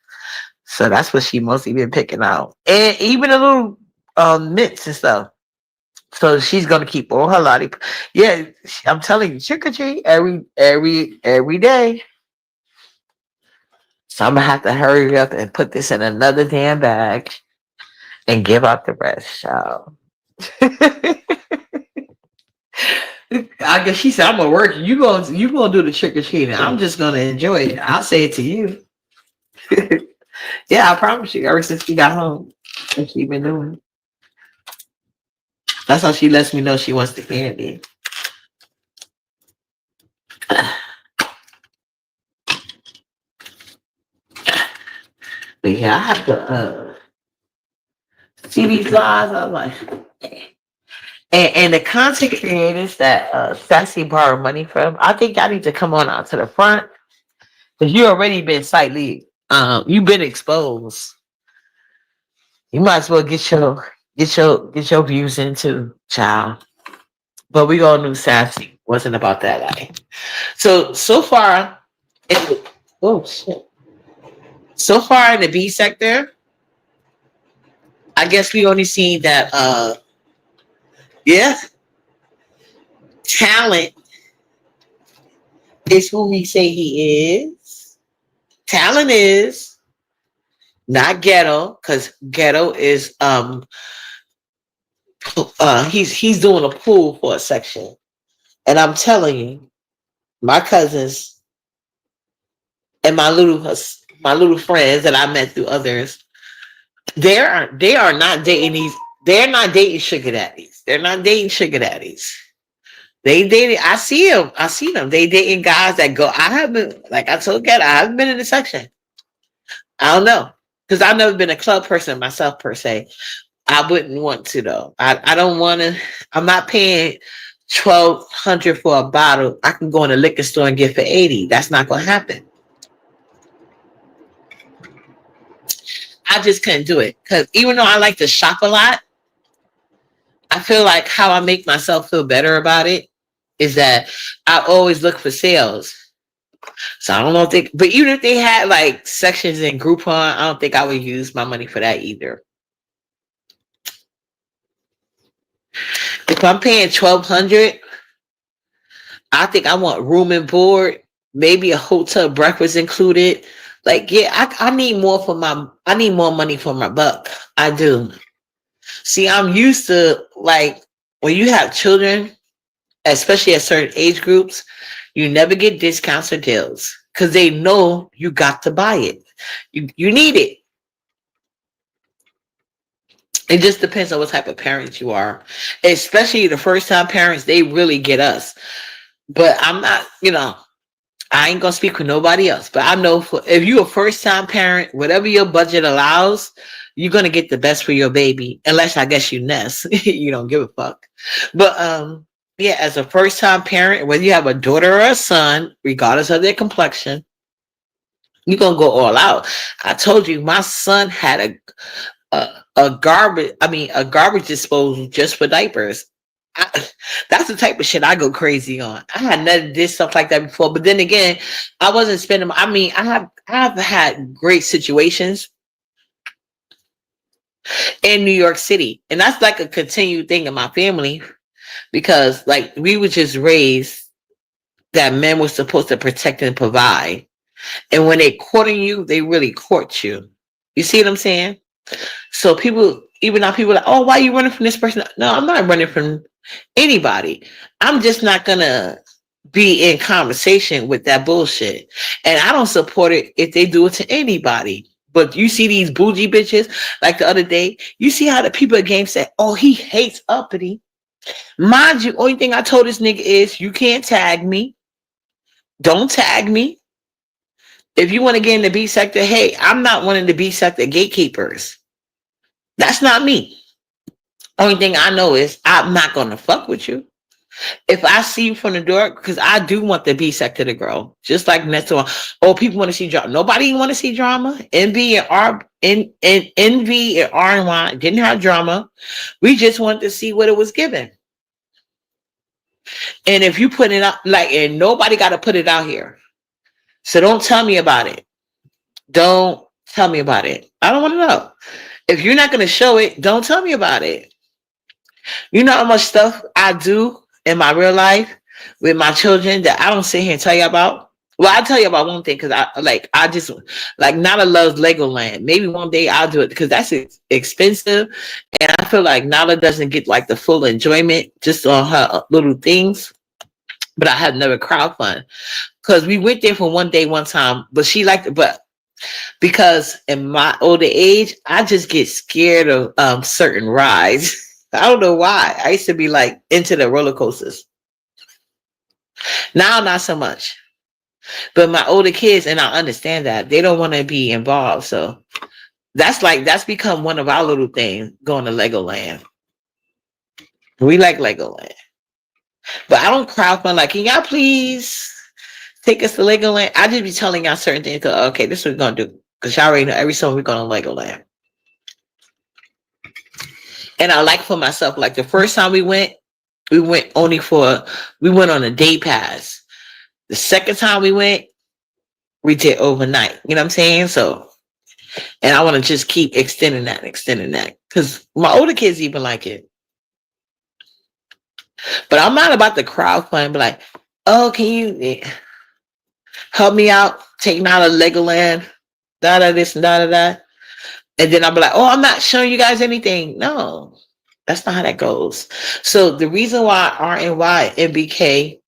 So that's what she mostly been picking out, and even a little mints and stuff. So she's gonna keep all her lollipop. Yeah, I'm telling you, trick or treat every day. So I'm gonna have to hurry up and put this in another damn bag and give out the rest, child. I guess she said I'm gonna work. You gonna do the trick or treating. I'm just gonna enjoy it. I'll say it to you. Yeah, I promise you. Ever since we got home, and she been doing. It. That's how she lets me know she wants the candy. But yeah, I have to see these lives. I'm like, and the content creators that Sassy borrowed money from, I think I need to come on out to the front because you already been slightly, you've been exposed. You might as well get your views into child. But we all knew Sassy wasn't about that life. So far, Oh shit. So far in the B sector, I guess we only seen that yeah, talent is who we say he is. Talent is not ghetto, because ghetto is he's doing a pool for a section. And I'm telling you, my cousins and my little friends that I met through others, they are not dating these. They're not dating sugar daddies. They're not dating sugar daddies. They dating. I see them. I see them. They dating guys that go. I haven't, like I told Kat, I haven't been in the section. I don't know, because I've never been a club person myself per se. I wouldn't want to though. I don't want to. I'm not paying 1,200 for a bottle. I can go in a liquor store and get for 80. That's not going to happen. I just couldn't do it, because even though I like to shop a lot, I feel like how I make myself feel better about it is that I always look for sales. So I don't know if they, but even if they had like sections in Groupon, I don't think I would use my money for that either. If I'm paying 1,200, I think I want room and board, maybe a hotel breakfast included. Like, yeah, I need more for I need more money for my buck. I do. See, I'm used to, like, when you have children, especially at certain age groups, you never get discounts or deals because they know you got to buy it. You need it. It just depends on what type of parents you are. Especially the first time parents, they really get us. But I'm not, I ain't gonna speak for nobody else. But I know if you're a first time parent, whatever your budget allows, you're gonna get the best for your baby. Unless I guess you nest. You don't give a fuck. But yeah, as a first time parent, whether you have a daughter or a son, regardless of their complexion, you're gonna go all out. I told you my son had a garbage disposal just for diapers. I, that's the type of shit I go crazy on. I had never did stuff like that before, but then again, I wasn't spending. I have had great situations in New York City, and that's like a continued thing in my family because like we were just raised that men were supposed to protect and provide, and when they courting you, they really court you. You see what I'm saying? So people, even now, people are like, oh, why are you running from this person? No, I'm not running from anybody. I'm just not gonna be in conversation with that bullshit. And I don't support it if they do it to anybody. But you see these bougie bitches, like the other day, you see how the people at game said, oh, he hates Uppity. Mind you, only thing I told this nigga is you can't tag me. Don't tag me. If you want to get in the B sector, hey, I'm not one of the B sector gatekeepers. That's not me. Only thing I know is I'm not gonna fuck with you. If I see you from the door, because I do want the B sector to grow, just like next one. Oh, people want to see drama. Nobody want to see drama. Envy and R and Y didn't have drama. We just wanted to see what it was given. And if you put it out, like, and nobody got to put it out here. So don't tell me about it. Don't tell me about it. I don't want to know. If you're not going to show it, don't tell me about it. You know how much stuff I do in my real life with my children that I don't sit here and tell you about? Well, I'll tell you about one thing because I just like Nala loves Legoland. Maybe one day I'll do it because that's expensive. And I feel like Nala doesn't get like the full enjoyment just on her little things. But I have never crowdfund because we went there for one day one time, but she liked it. But because in my older age, I just get scared of certain rides. I don't know why. I used to be like into the roller coasters. Now, not so much. But my older kids, and I understand that they don't want to be involved. So that's become one of our little things, going to Legoland. We like Legoland. But I don't crowdfund like, can y'all please take us to Legoland? I just be telling y'all certain things. Okay, this is what we're going to do. Because y'all already know every summer we're going to Legoland. And I like for myself, like the first time we went we went on a day pass. The second time we went we did overnight. You know what I'm saying? So, and I want to just keep extending that. Because my older kids even like it. But I'm not about the crowdfund, but like, oh, can you help me out? Taking out a Legoland, da da this and da da da. And then I'll be like, oh, I'm not showing you guys anything. No, that's not how that goes. So the reason why RNY and BK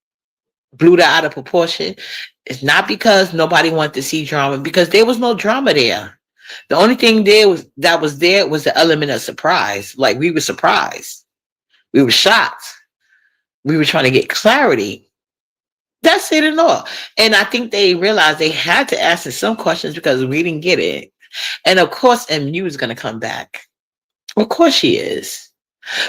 blew that out of proportion is not because nobody wanted to see drama, because there was no drama there. The only thing there was the element of surprise. Like we were surprised. We were shocked. We were trying to get clarity. That's it and all. And I think they realized they had to ask us some questions because we didn't get it. And of course, MU is going to come back. Of course she is.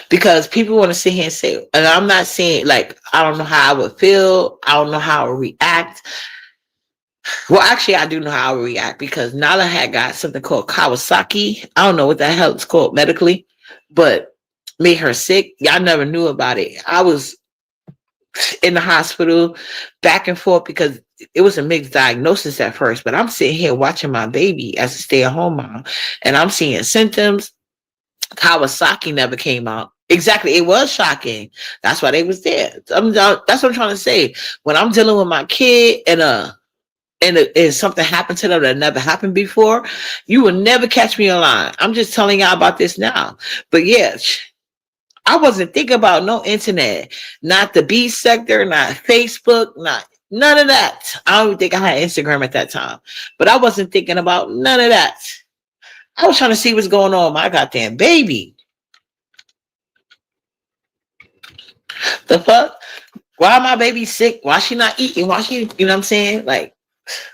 Because people want to sit here and say, and I'm not saying like, I don't know how I would feel. I don't know how I would react. Well, actually, I do know how I would react because Nala had got something called Kawasaki. I don't know what the hell it's called medically, but made her sick. Y'all never knew about it. I was in the hospital back and forth because it was a mixed diagnosis at first, but I'm sitting here watching my baby as a stay-at-home mom and I'm seeing symptoms. Kawasaki never came out. Exactly. It was shocking. That's why they was there. That's what I'm trying to say. When I'm dealing with my kid and something happened to them that never happened before, you will never catch me online. I'm just telling y'all about this now. But yeah, I wasn't thinking about no internet, not the B sector, not Facebook, not none of that. I don't even think I had Instagram at that time, but I wasn't thinking about none of that. I was trying to see what's going on with my goddamn baby. The fuck? Why my baby sick? Why she not eating? Why she, you know what I'm saying? Like,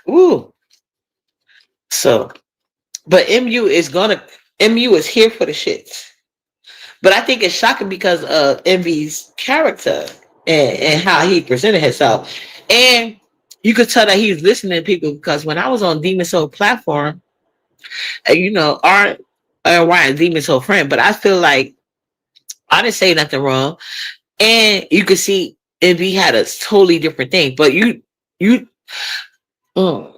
ooh. So, but MU is here for the shits. But I think it's shocking because of Envy's character and how he presented himself. And you could tell that he was listening to people because when I was on Demon Soul platform, you know, R and Demon Soul friend, but I feel like I didn't say nothing wrong. And you could see Envy had a totally different thing. But you, mm,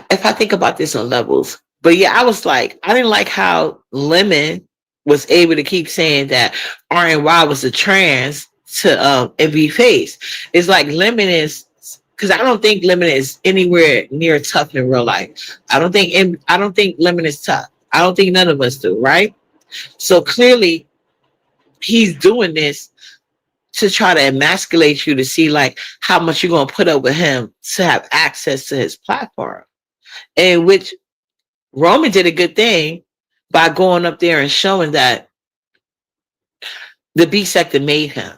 if I think about this on levels, but yeah, I was like, I didn't like how Lemon was able to keep saying that RNY was a trans to Envy face. It's like Lemon is because I don't think Lemon is anywhere near tough in real life. I don't think Lemon is tough. I don't think none of us do, right? So clearly he's doing this to try to emasculate you to see like how much you're gonna put up with him to have access to his platform. And which Roman did a good thing by going up there and showing that the B sector made him.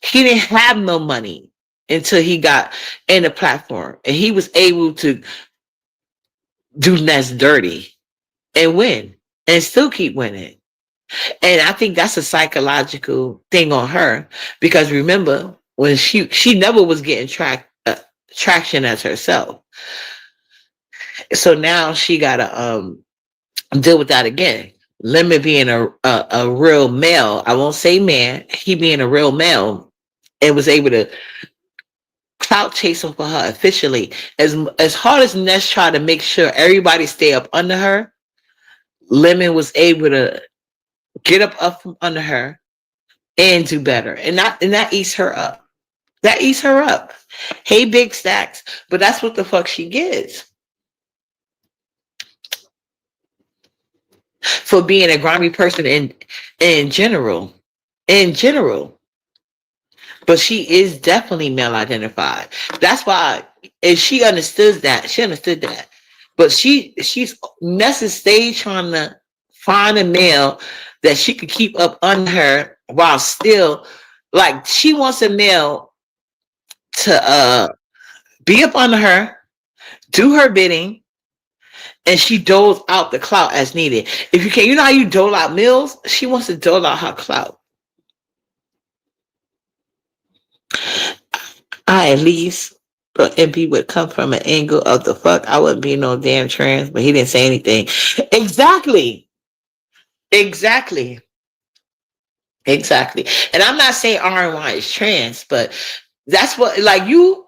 He didn't have no money until he got in the platform. And he was able to do less dirty and win and still keep winning. And I think that's a psychological thing on her because remember when she never was getting traction as herself. So now she gotta deal with that again. Lemon being a real male, I won't say man, he being a real male and was able to clout chasing for her officially. As hard as Ness tried to make sure everybody stay up under her, Lemon was able to get up from under her and do better. And that eats her up. That eats her up. Hey, big stacks, but that's what the fuck she gets for being a grimy person in general. In general. But she is definitely male identified. That's why if she understood that. But she's necessarily trying to find a male that she could keep up under her while still like she wants a male to be up under her, do her bidding, and she doles out the clout as needed. If you can, you know how you dole out meals? She wants to dole out her clout. I at least MP would come from an angle of the fuck. I wouldn't be no damn trans, but he didn't say anything. Exactly. Exactly. Exactly. And I'm not saying RNY is trans, but that's what like you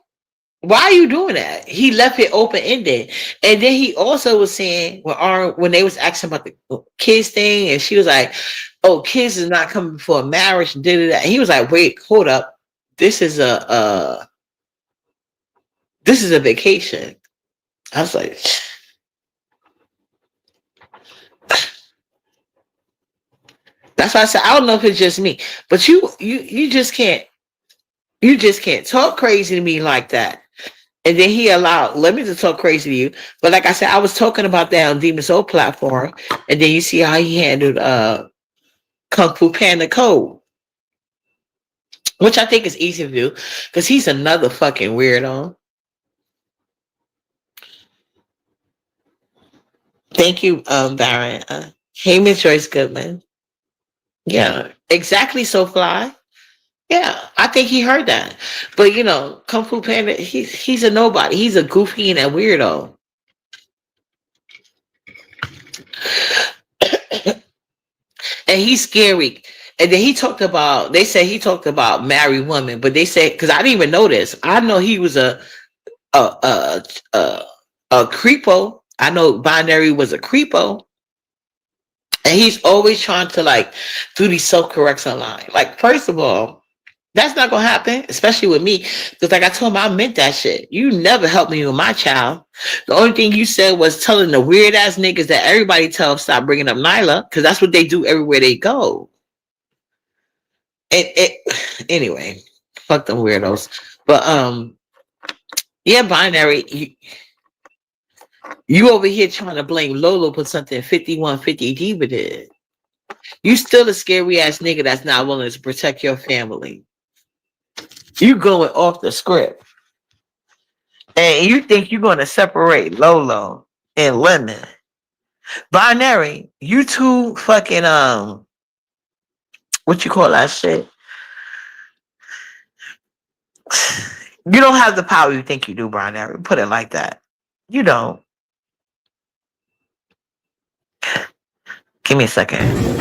Why are you doing that? He left it open ended, and then he also was saying when they was asking about the kids thing, and she was like, "Oh, kids is not coming before marriage." And did that. He was like, "Wait, hold up. This is this is a vacation." I was like, "That's why I said I don't know if it's just me, but you just can't talk crazy to me like that." And then he allowed let me just talk crazy to you. But like I said, I was talking about that on Demon Soul platform, and then you see how he handled Kung Fu Panda Code, which I think is easy to do because he's another fucking weirdo. Thank you, Baron. Hey, Miss Joyce Goodman. Yeah, exactly. So fly. Yeah, I think he heard that. But Kung Fu Panda, he's a nobody. He's a goofy and a weirdo, and he's scary. And then he talked about. They said he talked about married women, but they said because I didn't even know this. I know he was a a a, a creepo. I know Binary was a creepo, and he's always trying to like do these self corrects online. Like, first of all, that's not gonna happen, especially with me. Because like I told him, I meant that shit. You never helped me with my child. The only thing you said was telling the weird ass niggas that everybody tell them stop bringing up Nyla, because that's what they do everywhere they go. And anyway, fuck them weirdos. But yeah, Binary, you over here trying to blame Lolo for something 5150 Diva did. You still a scary ass nigga that's not willing to protect your family. You going off the script. And you think you're going to separate Lolo and Lemon. Binary, you two fucking, what you call that shit? You don't have the power you think you do, Binary. Put it like that. You don't. Give me a second.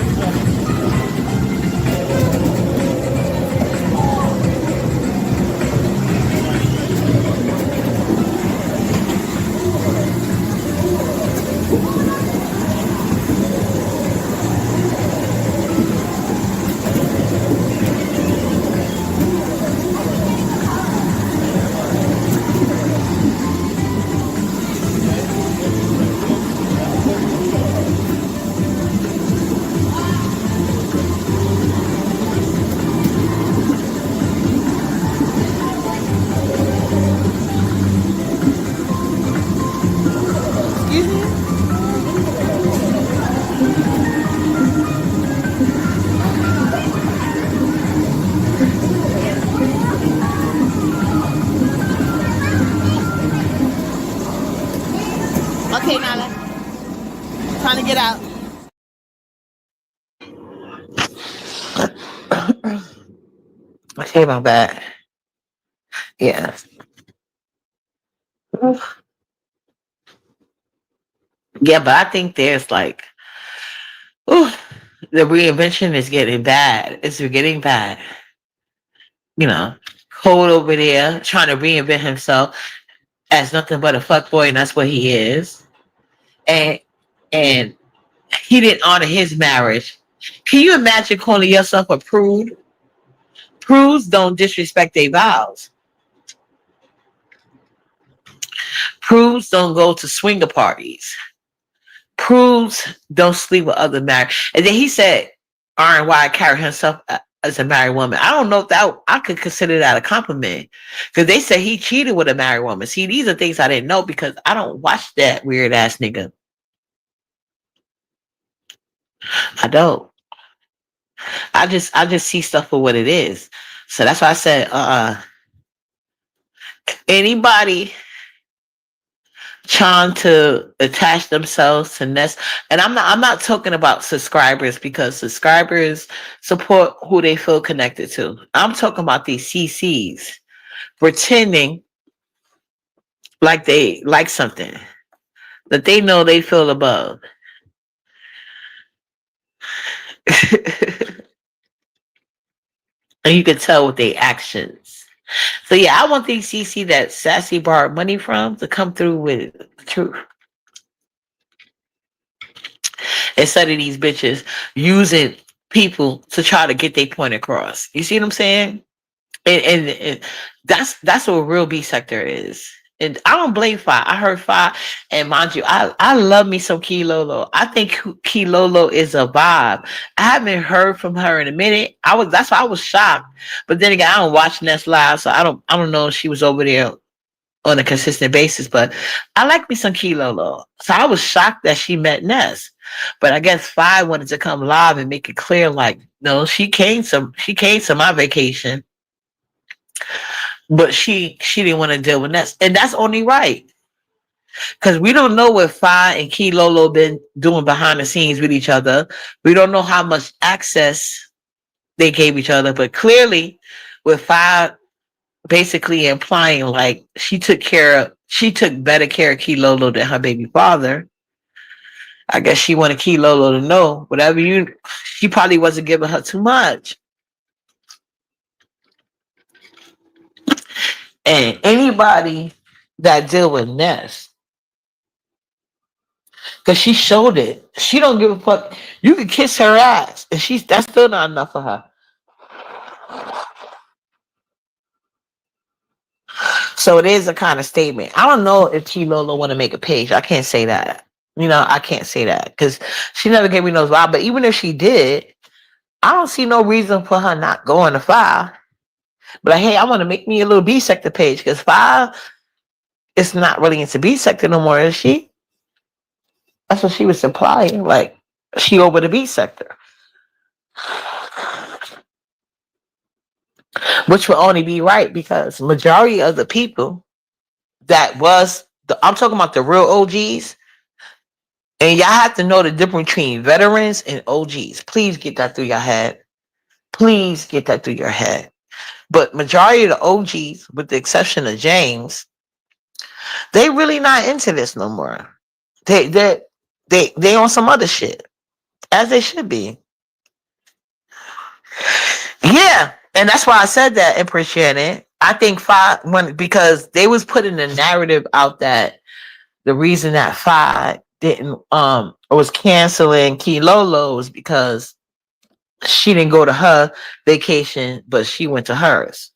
Excuse me? Okay, Nala. Trying to get out. Okay, my bad. Yeah. Yeah, but I think there's like, ooh, the reinvention is getting bad. It's getting bad. You know, Cole over there trying to reinvent himself as nothing but a fuck boy, and that's what he is. And and he didn't honor his marriage. Can you imagine calling yourself a prude? Prudes don't disrespect their vows. Prudes don't go to swinger parties. Prudes don't sleep with other married. And then he said, RNY carried himself as a married woman. I don't know if that I could consider that a compliment because they said he cheated with a married woman. See, these are things I didn't know because I don't watch that weird ass nigga. I don't. I just see stuff for what it is. So that's why I said, anybody trying to attach themselves to Nest, and I'm not talking about subscribers because subscribers support who they feel connected to. I'm talking about these CCs pretending like they like something that they know they feel above. And you can tell with their actions. So yeah, I want the CC that Sassy borrowed money from to come through with the truth instead of these bitches using people to try to get their point across. You see what I'm saying? And that's what a real B sector is. And I don't blame Fi. I heard Fi, and mind you, I love me some Key Lolo. I think Key Lolo is a vibe. I haven't heard from her in a minute. That's why I was shocked. But then again, I don't watch Nest Live, so I don't know if she was over there on a consistent basis. But I like me some Key Lolo. So I was shocked that she met Ness. But I guess Fi wanted to come live and make it clear, like, no, she came to my vacation, but she didn't want to deal with that, and that's only right because we don't know what Fi and Key Lolo been doing behind the scenes with each other. We don't know how much access they gave each other, but clearly, with Fi basically implying like she took better care of Key Lolo than her baby father. I guess she wanted Key Lolo to know she probably wasn't giving her too much. And anybody that deal with Ness, because she showed it. She don't give a fuck. You can kiss her ass, and that's still not enough for her. So it is a kind of statement. I don't know if T Lola want to make a page. I can't say that. I can't say that because she never gave me those vibes. But even if she did, I don't see no reason for her not going to Five. But like, hey, I want to make me a little B sector page because Five is not really into B sector no more, is she? That's what she was implying. Like she over the B sector. Which will only be right because majority of the people I'm talking about the real OGs, and y'all have to know the difference between veterans and OGs. Please get that through your head. Please get that through your head. But majority of the OGs, with the exception of James, they really not into this no more. They on some other shit, as they should be. Yeah, and that's why I said that in Shannon. I think because they was putting the narrative out that the reason that Fi didn't was canceling Key Lolo was because she didn't go to her vacation, but she went to hers,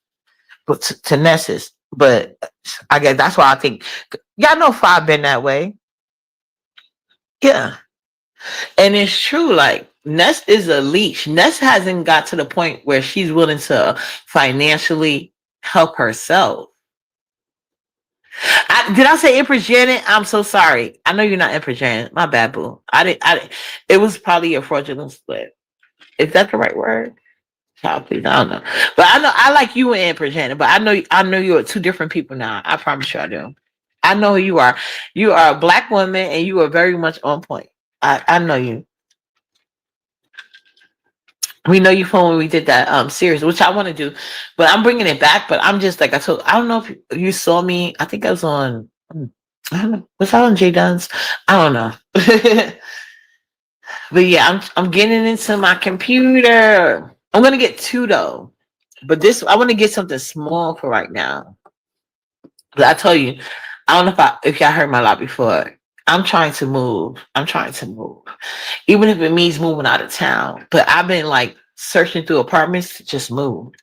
but to Ness's. But I guess that's why I think y'all know Fi been that way. Yeah, and it's true. Like Ness is a leech. Ness hasn't got to the point where she's willing to financially help herself. Did I say Empress Janet? I'm so sorry. I know you're not Empress Janet. My bad, boo. I didn't. It was probably a fraudulent split. Is that the right word? Child, please. I don't know. But I know I like you and Empress Janet. But I know you're two different people now. I promise you I do. I know who you are. You are a black woman and you are very much on point. I know you. We know you from when we did that series, which I want to do, but I'm bringing it back. But I'm just like I don't know if you saw me. I think I was on. I don't know. Was I on J Dunn's? I don't know. But yeah, I'm getting into my computer. I'm gonna get two though, but I want to get something small for right now. But I tell you, I don't know if y'all heard my lot before. I'm trying to move. I'm trying to move, even if it means moving out of town. But I've been like searching through apartments to just move.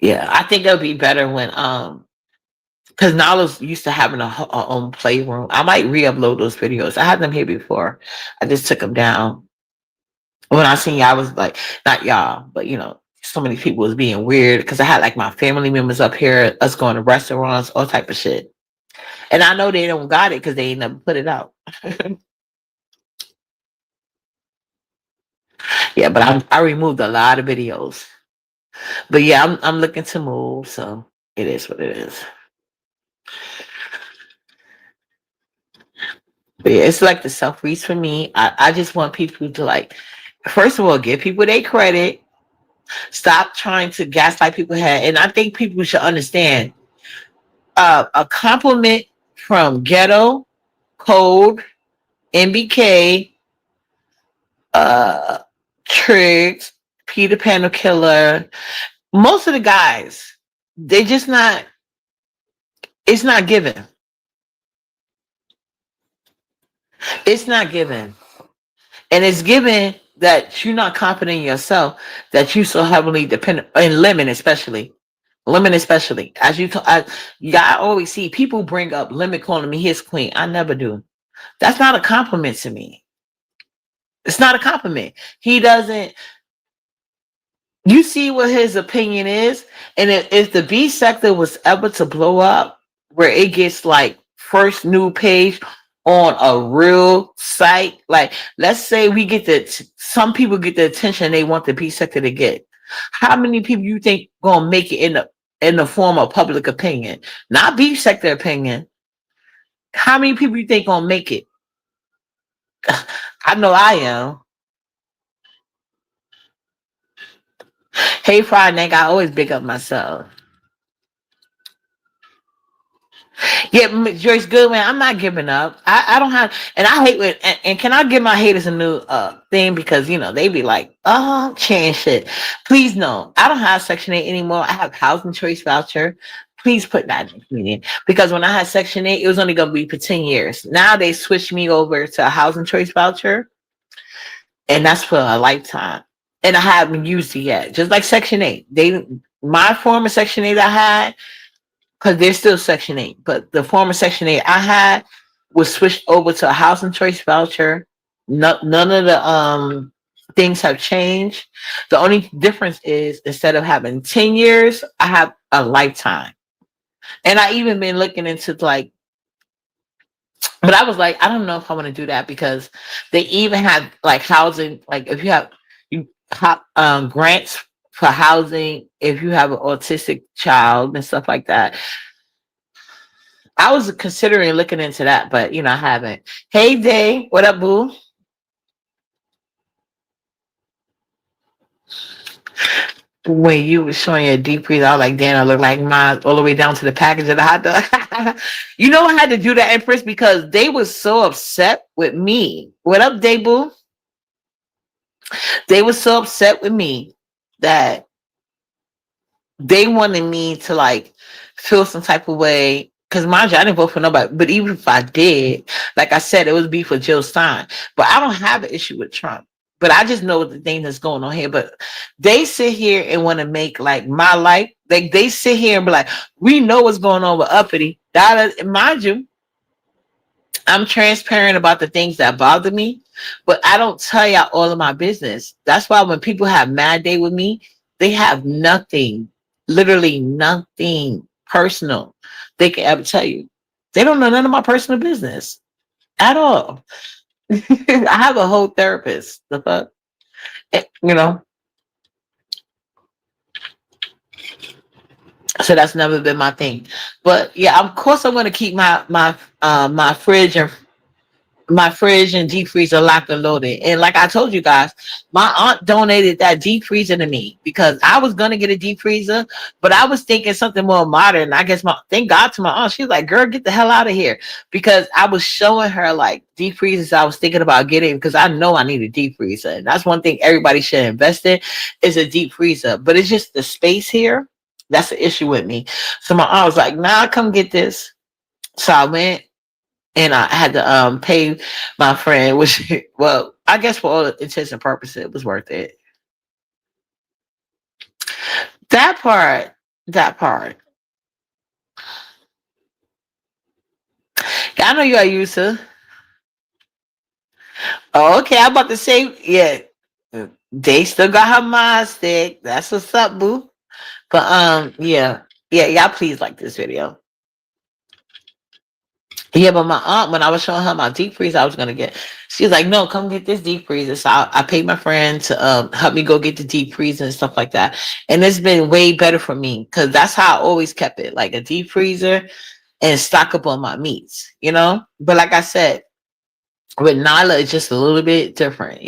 Yeah, I think it'll be better when because Nala's used to having a own playroom. I might re-upload those videos. I had them here before. I just took them down. When I seen y'all, I was like, not y'all, but so many people was being weird because I had like my family members up here, us going to restaurants, all type of shit. And I know they don't got it because they ain't never put it out. Yeah, but I removed a lot of videos. But yeah, I'm looking to move, so it is what it is. But yeah, it's like the self reach for me. I just want people to like, first of all, give people their credit. Stop trying to gaslight people's head. And I think people should understand a compliment from Ghetto, Code, MBK, Triggs, Peter Pan killer. Most of the guys, they just not. It's not given. It's not given, and it's given that you're not confident in yourself. That you so heavily depend in lemon, especially. Lemon, especially as you, I always see people bring up Lemon calling me his queen. I never do. That's not a compliment to me. It's not a compliment. He doesn't. You see what his opinion is, and if the B sector was ever to blow up, where it gets like first new page on a real site, like let's say we get some people get the attention they want the B sector to get. How many people you think gonna make it in the form of public opinion, not B sector opinion? How many people you think gonna make it? I know I am. Hey, Friday night, I always big up myself. Yeah, Joyce Goodman, I'm not giving up. I don't have, and I hate when, and can I give my haters a new thing because they be like, oh, change shit. Please no, I don't have Section 8 anymore. I have housing choice voucher. Please put that in community because when I had Section 8, it was only gonna be for 10 years. Now they switched me over to a housing choice voucher, and that's for a lifetime. And I haven't used it yet. Just like Section 8, my former Section 8 I had, because there's still Section 8, but the former Section 8 I had was switched over to a housing choice voucher. None of the things have changed. The only difference is instead of having 10 years, I have a lifetime. And I even been looking into like, but I was like, I don't know if I want to do that because they even have like housing, like if you have grants for housing if you have an autistic child and stuff like that. I was considering looking into that, but I haven't. Hey Day, what up, boo? When you were showing your deep freeze, I was like, damn, I look like mine all the way down to the package of the hot dog. I had to do that at first because they was so upset with me. What up, Day boo? They were so upset with me that they wanted me to like feel some type of way. Because mind you, I didn't vote for nobody. But even if I did, like I said, it would be for Jill Stein. But I don't have an issue with Trump. But I just know the thing that's going on here. But they sit here and want to make like my life. Like they sit here and be like, we know what's going on with Uppity. Mind you, I'm transparent about the things that bother me, but I don't tell y'all all of my business. That's why when people have mad day with me, they have nothing, literally nothing personal they can ever tell you. They don't know none of my personal business at all. I have a whole therapist. The fuck, you know. So that's never been my thing. But yeah, of course I'm going to keep my fridge and deep freezer locked and loaded. And like I told you guys, my aunt donated that deep freezer to me because I was gonna get a deep freezer, but I was thinking something more modern. I guess thank God to my aunt. She was like, girl, get the hell out of here. Because I was showing her like deep freezers I was thinking about getting because I know I need a deep freezer. And that's one thing everybody should invest in is a deep freezer. But it's just the space here. That's the issue with me. So my aunt was like, nah, come get this. So I went and I had to pay my friend, which well, I guess for all intents and purposes, it was worth it. That part, that part. I know you are used to. Oh, okay, I'm about to say, yeah, they still got her mind stick. That's what's up, boo. But yeah, y'all please like this video. Yeah, but my aunt, when I was showing her my deep freeze, I was gonna get. She was like, "No, come get this deep freezer." So I paid my friend to help me go get the deep freezer and stuff like that. And it's been way better for me because that's how I always kept it, like a deep freezer and stock up on my meats, But like I said, with Nyla, it's just a little bit different.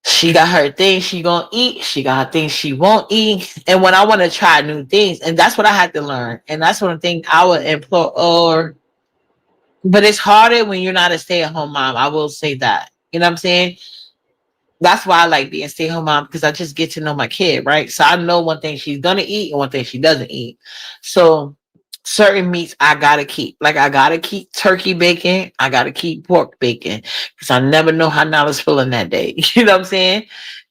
She got her things she gonna eat. She got her things she won't eat. And when I want to try new things, and that's what I had to learn. And that's one thing I would implore or. But it's harder when you're not a stay-at-home mom. I will say that. You know what I'm saying? That's why I like being a stay-at-home mom, because I just get to know my kid, right? So I know one thing she's gonna eat and one thing she doesn't eat. So certain meats I gotta keep. Like I gotta keep turkey bacon, I gotta keep pork bacon, because I never know how Nala's feeling that day. You know what I'm saying?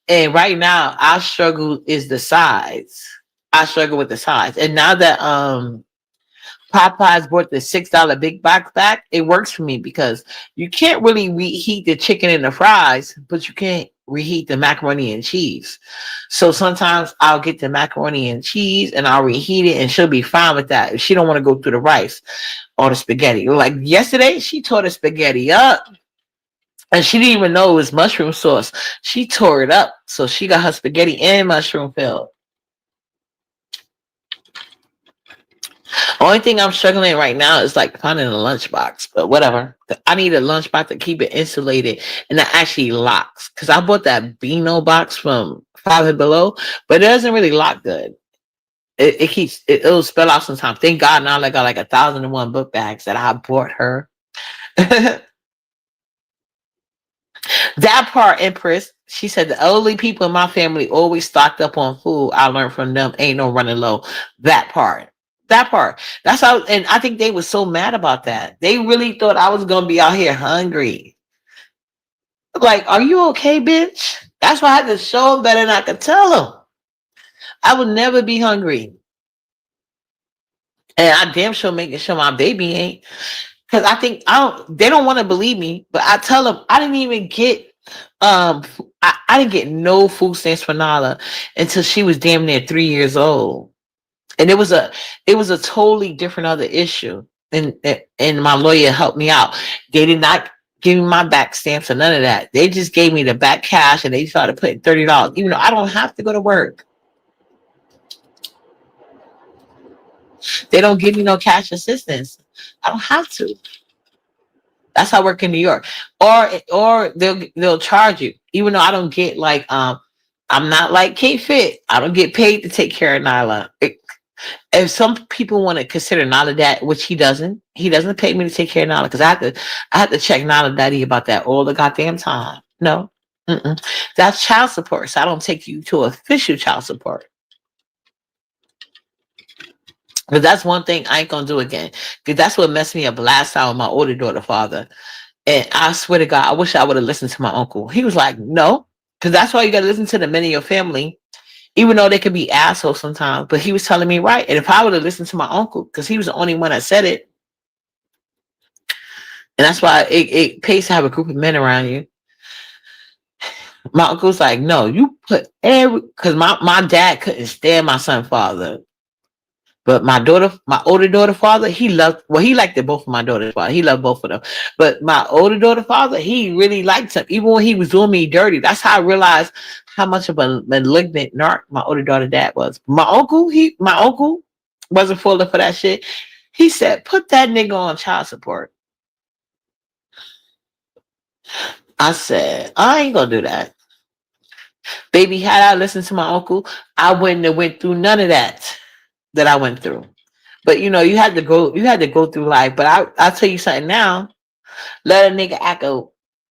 And right now, our struggle is the size. I struggle with the size. And now that Popeyes brought the $6 big box back, it works for me because you can't really reheat the chicken and the fries, but you can't reheat the macaroni and cheese. So sometimes I'll get the macaroni and cheese and I'll reheat it, and she'll be fine with that if she don't want to go through the rice or the spaghetti. Like yesterday, she tore the spaghetti up. And she didn't even know it was mushroom sauce. She tore it up. So she got her spaghetti and mushroom filled. Only thing I'm struggling right now is like finding a lunchbox, but whatever. I need a lunchbox to keep it insulated and that actually locks. Because I bought that Beano box from Five and Below, but it doesn't really lock good. It keeps it'll spell out sometimes. Thank God now I got like 1,001 book bags that I bought her. That part, Empress, she said the elderly people in my family always stocked up on food. I learned from them. Ain't no running low. That part. That part. That's how, and I think they were so mad about that. They really thought I was gonna be out here hungry. Like, are you okay, bitch? That's why I had to show them better than I could tell them. I would never be hungry. And I damn sure making sure my baby ain't. Because I think they don't want to believe me, but I tell them I didn't even get I didn't get no food stamps for Nala until she was damn near 3 years old. And it was a totally different other issue. And my lawyer helped me out. They did not give me my back stamps or none of that. They just gave me the back cash and they started putting $30, even though I don't have to go to work. They don't give me no cash assistance. I don't have to. That's how I work in New York. Or they'll charge you, even though I don't get like I'm not like K Fit. I don't get paid to take care of Nyla. If some people want to consider Nala that, which he doesn't pay me to take care of Nala because I have to check Nala Daddy about that all the goddamn time. No, that's child support. So I don't take you to official child support. But that's one thing I ain't gonna do again. Because that's what messed me up last time with my older daughter father. And I swear to God, I wish I would have listened to my uncle. He was like, no, because that's why you got to listen to the men in your family, even though they could be assholes sometimes. But he was telling me right. And if I would have listened to my uncle, because he was the only one that said it, and that's why it pays to have a group of men around you. My uncle's like, no, you put because my dad couldn't stand my son father. But my older daughter father, he liked it both of my daughter's father. He loved both of them. But my older daughter father, he really liked him. Even when he was doing me dirty. That's how I realized how much of a malignant narc my older daughter dad was. My uncle wasn't falling for that shit. He said, put that nigga on child support. I said, I ain't gonna do that. Baby, had I listened to my uncle, I wouldn't have went through none of that I went through. But you had to go through life. But I'll tell you something now. Let a nigga act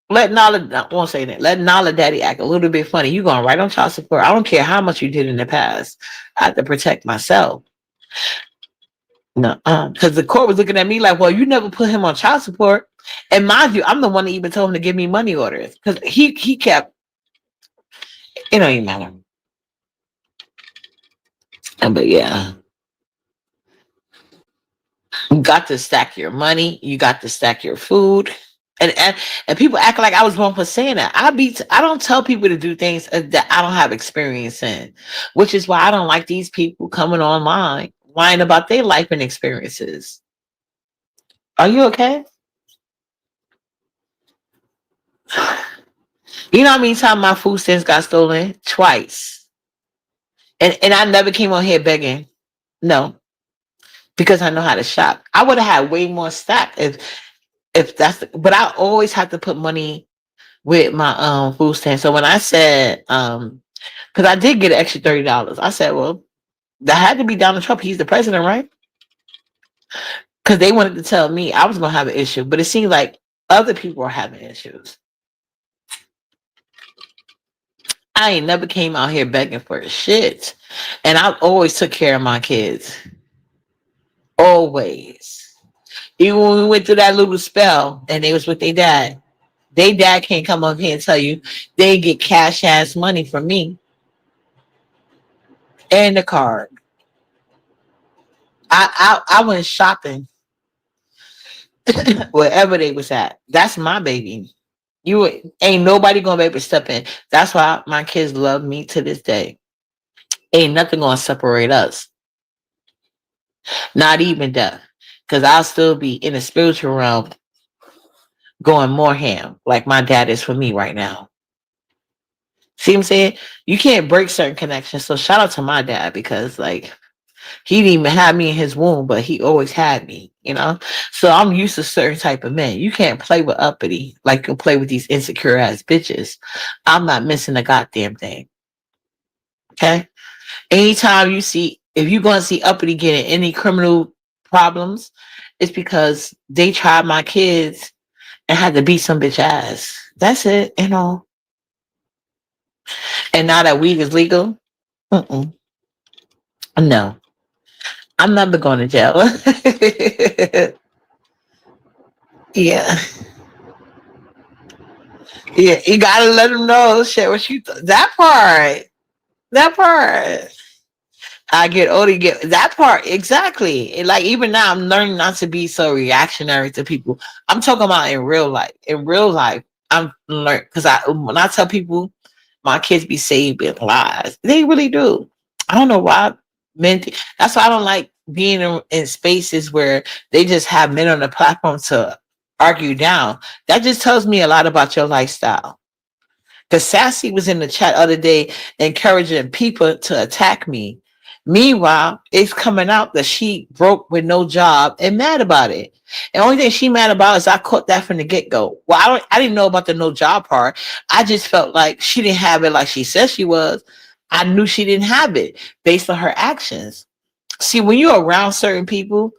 let Nala I won't say that. Let Nala daddy act a little bit funny. You going right on child support. I don't care how much you did in the past. I have to protect myself. No, because the court was looking at me like, well, you never put him on child support. And mind you, I'm the one that even told him to give me money orders. Because he kept it don't even matter. But yeah. You got to stack your money. You got to stack your food. And people act like I was wrong for saying that. I don't tell people to do things that I don't have experience in, which is why I don't like these people coming online lying about their life and experiences. Are you okay? You know how many times my food stamps got stolen? Twice. And I never came on here begging. No, because I know how to shop. I would have had way more stock if but I always have to put money with my food stamp. So when I said because I did get an extra $30, I said, well, that had to be Donald Trump. He's the president, right? Because they wanted to tell me I was gonna have an issue, but it seemed like other people are having issues. I ain't never came out here begging for shit. And I always took care of my kids. Always. Even when we went through that little spell and they was with their dad can't come up here and tell you they get cash ass money from me and the card. I went shopping wherever they was at. That's my baby. Ain't nobody gonna be able to step in. That's why my kids love me to this day. Ain't nothing gonna separate us. Not even death. Cause I'll still be in the spiritual realm going more ham like my dad is for me right now. See what I'm saying? You can't break certain connections. So shout out to my dad because like he didn't even have me in his womb, but he always had me, you know? So I'm used to certain type of men. You can't play with uppity like you play with these insecure ass bitches. I'm not missing a goddamn thing. Okay? Anytime you see, if you're going to see uppity getting any criminal problems, it's because they tried my kids and had to beat some bitch ass. That's it, you know? And now that weed is legal, mm-mm, no. I'm never going to jail. Yeah. Yeah, you gotta let them know shit what you that part. That part. I get older, you get that part exactly. And like even now, I'm learning not to be so reactionary to people. I'm talking about in real life. In real life, I'm learning because when I tell people my kids be saved with lies, they really do. I don't know why men. That's why I don't like being in spaces where they just have men on the platform to argue down. That just tells me a lot about your lifestyle. Because Sassy was in the chat other day encouraging people to attack me. Meanwhile, it's coming out that she broke with no job and mad about it. And the only thing she mad about is I caught that from the get-go. Well, I didn't know about the no job part. I just felt like she didn't have it like she said she was. I knew she didn't have it based on her actions. See, when you're around certain people,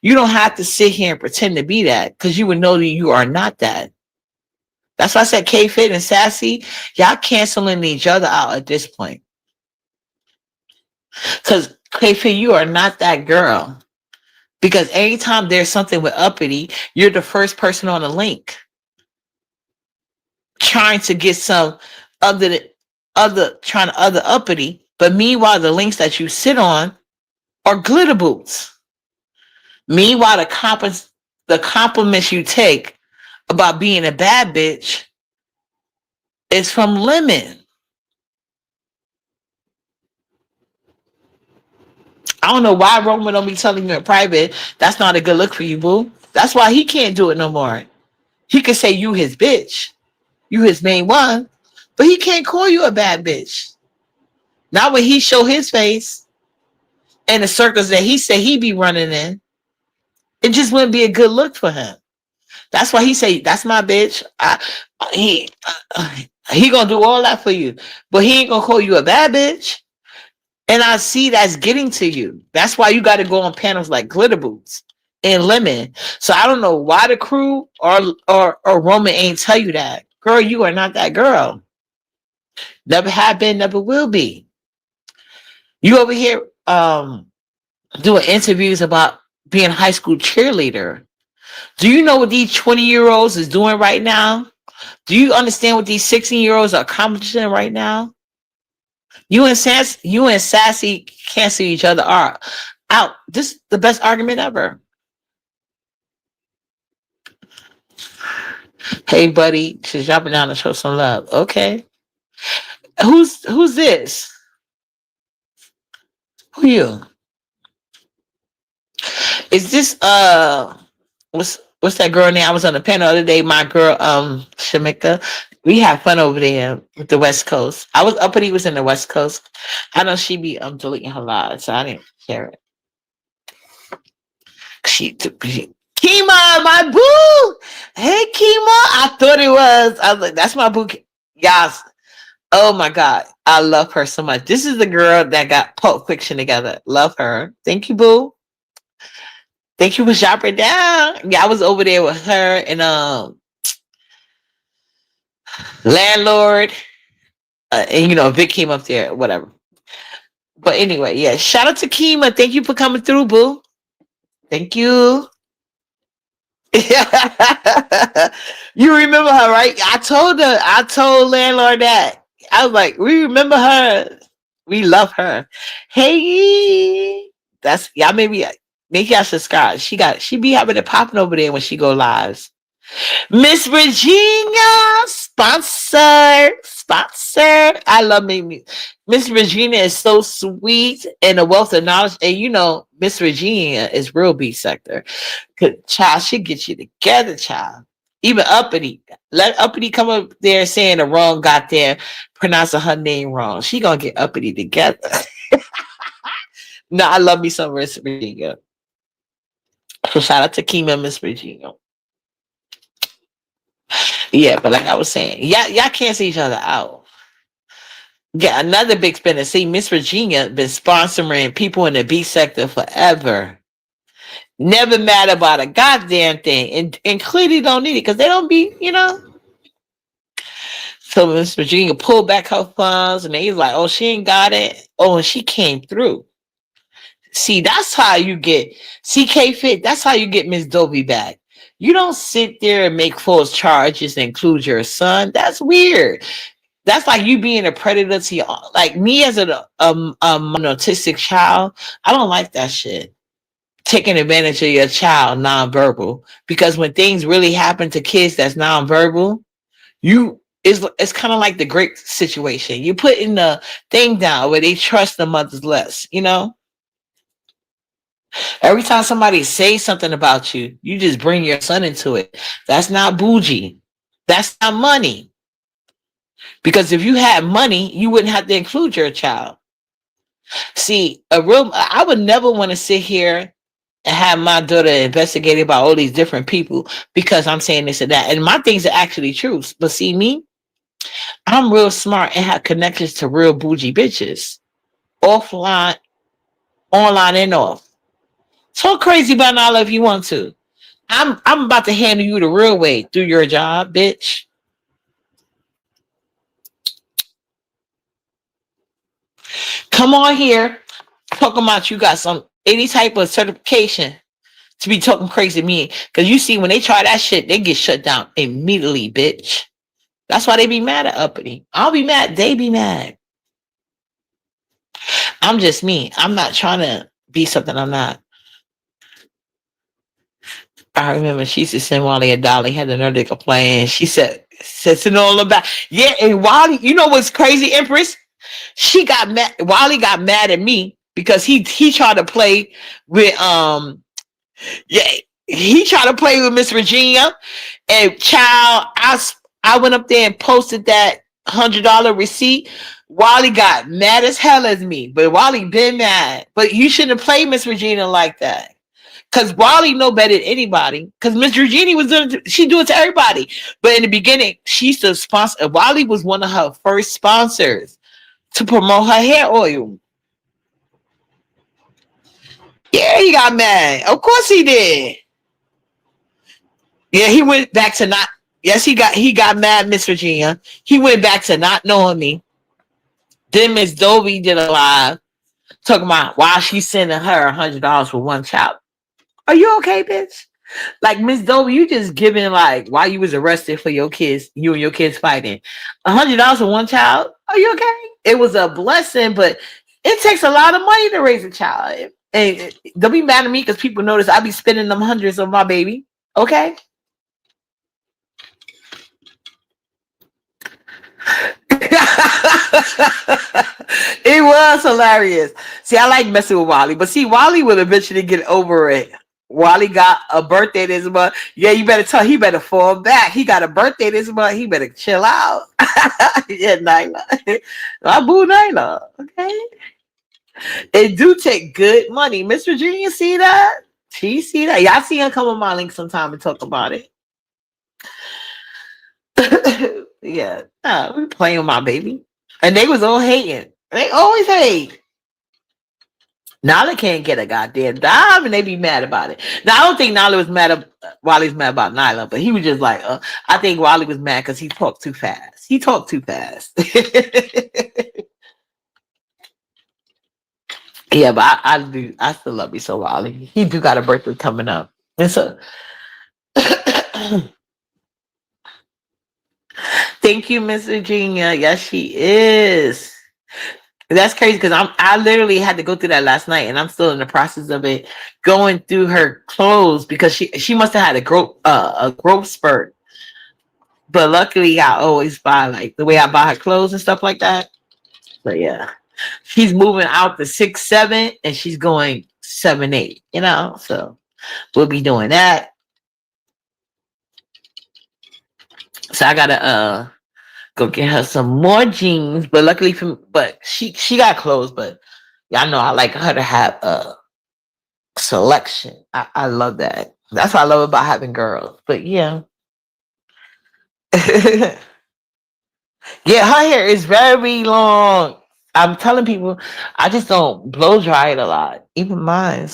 you don't have to sit here and pretend to be that because you would know that you are not that. That's why I said K-Fit and Sassy, y'all canceling each other out at this point. Because K-Fit, you are not that girl. Because anytime there's something with Uppity, you're the first person on the link trying to get some trying to other Uppity. But meanwhile, the links that you sit on are glitter boots. Meanwhile, the compliments you take about being a bad bitch is from Lemon. I don't know why Roman don't be telling you in private that's not a good look for you, boo. That's why he can't do it no more. He could say you his bitch, you his main one, but he can't call you a bad bitch. Not when he show his face and the circles that he said he be running in. It just wouldn't be a good look for him. That's why he say that's my bitch. He he gonna do all that for you, but he ain't gonna call you a bad bitch. And I see that's getting to you. That's why you got to go on panels like Glitter Boots and Lemon. So I don't know why the crew or Roman ain't tell you that. Girl, you are not that girl. Never have been, never will be. You over here doing interviews about being a high school cheerleader. Do you know what these 20-year-olds is doing right now? Do you understand what these 16-year-olds are accomplishing right now? You and Sassy cancel each other out. This is the best argument ever. Hey, buddy, she's dropping down to show some love. Okay, who's this? Who you? Is this what's that girl name? I was on the panel the other day. My girl, Shamika. We had fun over there with the West Coast. I was Uppity was in the West Coast. I know she be deleting her lives, so I didn't share it. Kima, my boo. Hey, Kima. I thought it was. I was like, that's my boo. Yes. Oh my God. I love her so much. This is the girl that got Pulp Fiction together. Love her. Thank you, boo. Thank you for shopping down. Yeah, I was over there with her and Landlord. And Vic came up there, whatever. But anyway, yeah. Shout out to Kima. Thank you for coming through, boo. Thank you. You remember her, right? I told her. I told landlord that. I was like, we remember her. We love her. Hey, that's y'all. Maybe I should subscribe. She be having it popping over there when she go lives. Miss Regina, sponsor. I love me. Miss Regina is so sweet and a wealth of knowledge. And Miss Regina is real B sector. Child, she get you together, child. Even Uppity. Let Uppity come up there saying the wrong goddamn pronouncing her name wrong. She gonna get Uppity together. No, I love me some Miss Regina. So shout out to Kima and Miss Regina. Yeah, but like I was saying, y'all can't see each other out. Yeah, another big spender. See, Miss Virginia been sponsoring people in the B sector forever. Never mad about a goddamn thing, and clearly don't need it because they don't be. So Miss Virginia pulled back her funds, and they was like, "Oh, she ain't got it." Oh, and she came through. See, that's how you get CK Fit. That's how you get Miss Dovey back. You don't sit there and make false charges and include your son. That's weird. That's like you being a predator to like me as an autistic child. I don't like that shit. Taking advantage of your child nonverbal, because when things really happen to kids that's nonverbal, it's kind of like the great situation. You putting the thing down where they trust the mothers less. Every time somebody says something about you, you just bring your son into it. That's not bougie. That's not money. Because if you had money, you wouldn't have to include your child. See, I would never want to sit here and have my daughter investigated by all these different people because I'm saying this and that. And my things are actually true. But see, me, I'm real smart and have connections to real bougie bitches. Offline, online, and off. Talk crazy about Nala if you want to. I'm about to handle you the real way through your job, bitch. Come on here, talking about you got any type of certification to be talking crazy to me. Because you see, when they try that shit, they get shut down immediately, bitch. That's why they be mad at Uppity. I'll be mad. They be mad. I'm just me. I'm not trying to be something I'm not. I remember she used to send Wally a dollar. He had the nerve to complain. She said to know all about. Yeah, and Wally, you know what's crazy, Empress? She got mad. Wally got mad at me because he tried to play with yeah, he tried to play with Miss Virginia, and child, I went up there and posted that $100 receipt. Wally got mad as hell as me, but Wally been mad. But you shouldn't have played Miss Regina like that. Cause Wally know better than anybody. Cause Miss Regina was doing it, she do it to everybody. But in the beginning, she used to sponsor. Wally was one of her first sponsors to promote her hair oil. Yeah, he got mad. Of course he did. Yeah, he went back to not. Yes, he got mad, Miss Virginia. He went back to not knowing me. Then Miss Dovey did a live talking about why she's sending her $100 for one child. Are you okay, bitch? Like Miss Dovey, you just giving like why you was arrested for your kids, you and your kids fighting. $100 for one child. Are you okay? It was a blessing, but it takes a lot of money to raise a child. And don't be mad at me because people notice I be spending them hundreds on my baby. Okay. It was hilarious. See, I like messing with Wally, but see, Wally will eventually get over it. Wally got a birthday this month. Yeah, you better tell he better fall back. He got a birthday this month. He better chill out. Yeah, Nyla. I boo Nyla. Okay. It do take good money. Miss Virginia, see that? She see that. Y'all see her come on my link sometime and talk about it. Yeah. Nah, we playing with my baby. And they was all hating. They always hate. Nala can't get a goddamn dime, and they be mad about it. Now I don't think Nala was mad. Wally's mad about Nyla, but he was just like, I think Wally was mad because he talked too fast. He talked too fast. Yeah, but I do. I still love you so, Wally. He do got a birthday coming up, and so thank you, Miss Virginia. Yes, she is. That's crazy because I literally had to go through that last night, and I'm still in the process of it, going through her clothes because she must have had a growth spurt. But luckily, I always buy like the way I buy her clothes and stuff like that. But yeah, she's moving out to 6'7", and she's going 7'8". You know, so we'll be doing that. So I gotta go get her some more jeans. But luckily for but she got clothes, but y'all know I like her to have selection. I love that. That's what I love about having girls. But yeah. Yeah, her hair is very long. I'm telling people I just don't blow dry it a lot. Even mine.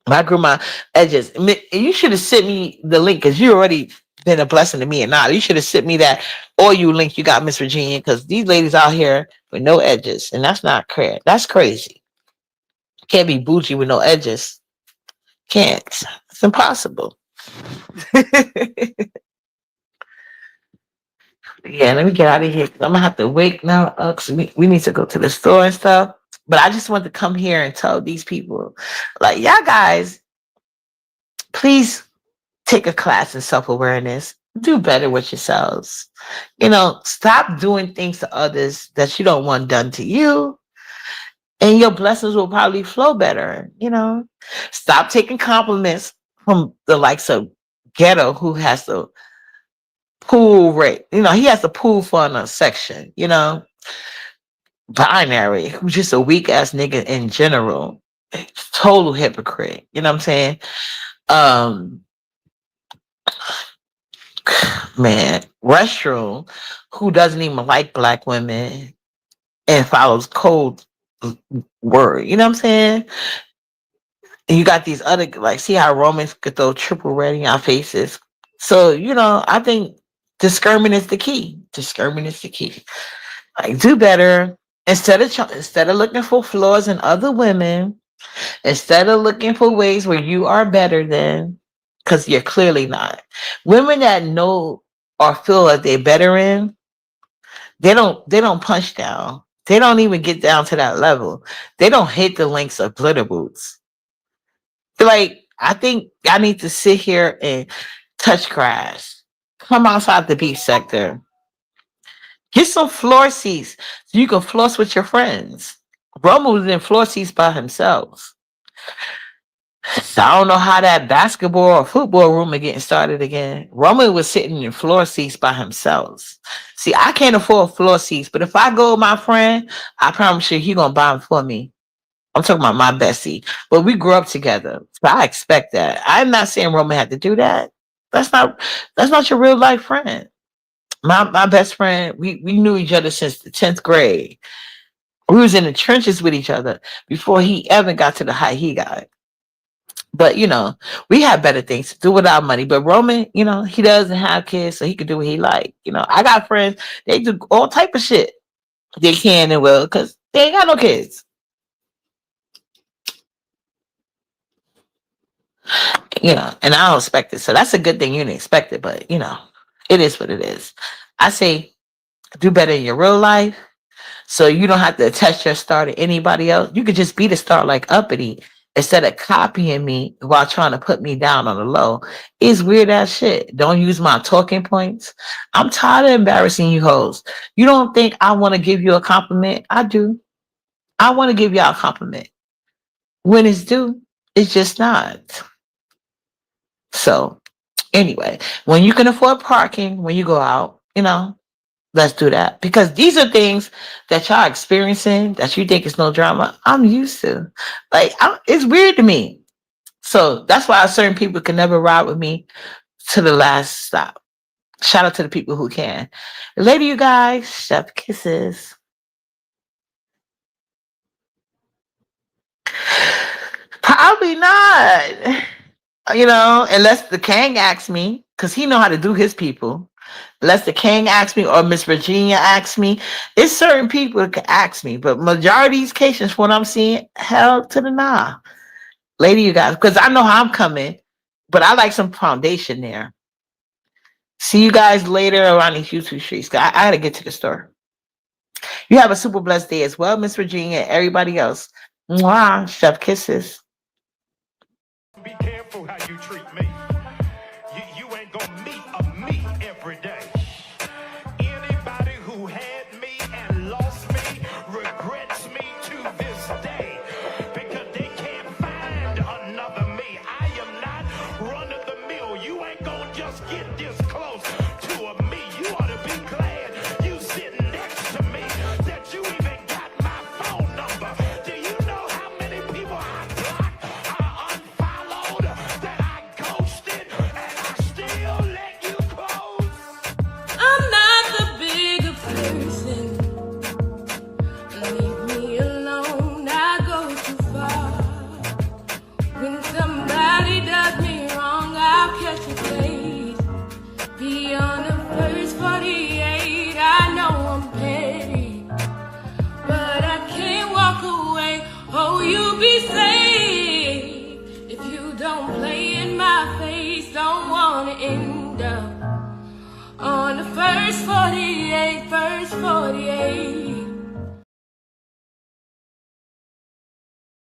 I grew my edges. You should have sent me the link because you already been a blessing to me and not. You should have sent me that or you link you got, Miss Virginia, because these ladies out here with no edges, and that's not fair. That's crazy. Can't be bougie with no edges. Can't. It's impossible. Yeah, let me get out of here 'cause I'm gonna have to wait now. 'Cause we need to go to the store and stuff. But I just want to come here and tell these people, like, y'all guys, please take a class in self-awareness. Do better with yourselves. You know, stop doing things to others that you don't want done to you, and your blessings will probably flow better. You know, stop taking compliments from the likes of Ghetto, who has the pool rate. You know, he has the pool fund section. You know, Binary, who's just a weak ass nigga in general. Total hypocrite. You know what I'm saying? Um, man, Restroom, who doesn't even like black women and follows code word. You know what I'm saying? And you got these other, like, see how Romans could throw triple red in our faces. So, you know, I think discernment is the key. Discernment is the key. Like, do better instead of looking for flaws in other women. Instead of looking for ways where you are better than, because you're clearly not. Women that know or feel that they're better in, they don't punch down. They don't even get down to that level. They don't hit the links of glitter boots. Like, I think I need to sit here and touch grass. Come outside the beach sector. Get some floor seats so you can floss with your friends. Romo was in floor seats by himself. So I don't know how that basketball or football room are getting started again. Roman was sitting in floor seats by himself. See, I can't afford floor seats, but if I go with my friend, I promise you he gonna buy them for me. I'm talking about my bestie. But we grew up together. So I expect that. I'm not saying Roman had to do that. That's not that's not your real life friend. My best friend, we knew each other since the 10th grade. We was in the trenches with each other before he ever got to the height he got. But you know, we have better things to do with our money. But Roman, you know, he doesn't have kids, so he can do what he like. You know, I got friends, they do all type of shit they can and will because they ain't got no kids. You know, and I don't expect it. So that's a good thing you didn't expect it, but you know, it is what it is. I say do better in your real life. So you don't have to attach your star to anybody else. You could just be the star like Uppity instead of copying me while trying to put me down on the low. It's weird ass shit. Don't use my talking points. I'm tired of embarrassing you hoes. You don't think I want to give you a compliment? I do. I want to give y'all a compliment. When it's due, it's just not. So anyway, when you can afford parking when you go out, you know, let's do that because these are things that y'all experiencing that you think is no drama. I'm used to. Like, it's weird to me. So that's why certain people can never ride with me to the last stop. Shout out to the people who can. Later, you guys. Chef kisses. Probably not. Unless the king asks me, because he know how to do his people. Unless the king asks me or Miss Virginia asks me, it's certain people that can ask me. But majority of these cases, what I'm seeing, hell to the nah. Lady, you guys, because I know how I'm coming, but I like some foundation there. See you guys later around these YouTube streets. I got to get to the store. You have a super blessed day as well, Miss Virginia, and everybody else. Mwah, chef kisses. Be careful how you treat me. You ain't gonna meet a me every day. Anybody who had me and lost me regrets me to this day because they can't find another me. I am not run of the mill. You ain't gonna just get this close to a me. You ought to be glad you sitting next to me, that you even got my phone number. Do you know how many people I blocked, I unfollowed, that I ghosted, and I still let you close? I'm not the bigger person. Leave me alone, I go too far. When somebody does me wrong, I'll catch a case. Beyond the first 48, I know I'm petty, but I can't walk away. Oh, you be safe if you don't play in my face. Don't wanna end up on the first 48, first 48.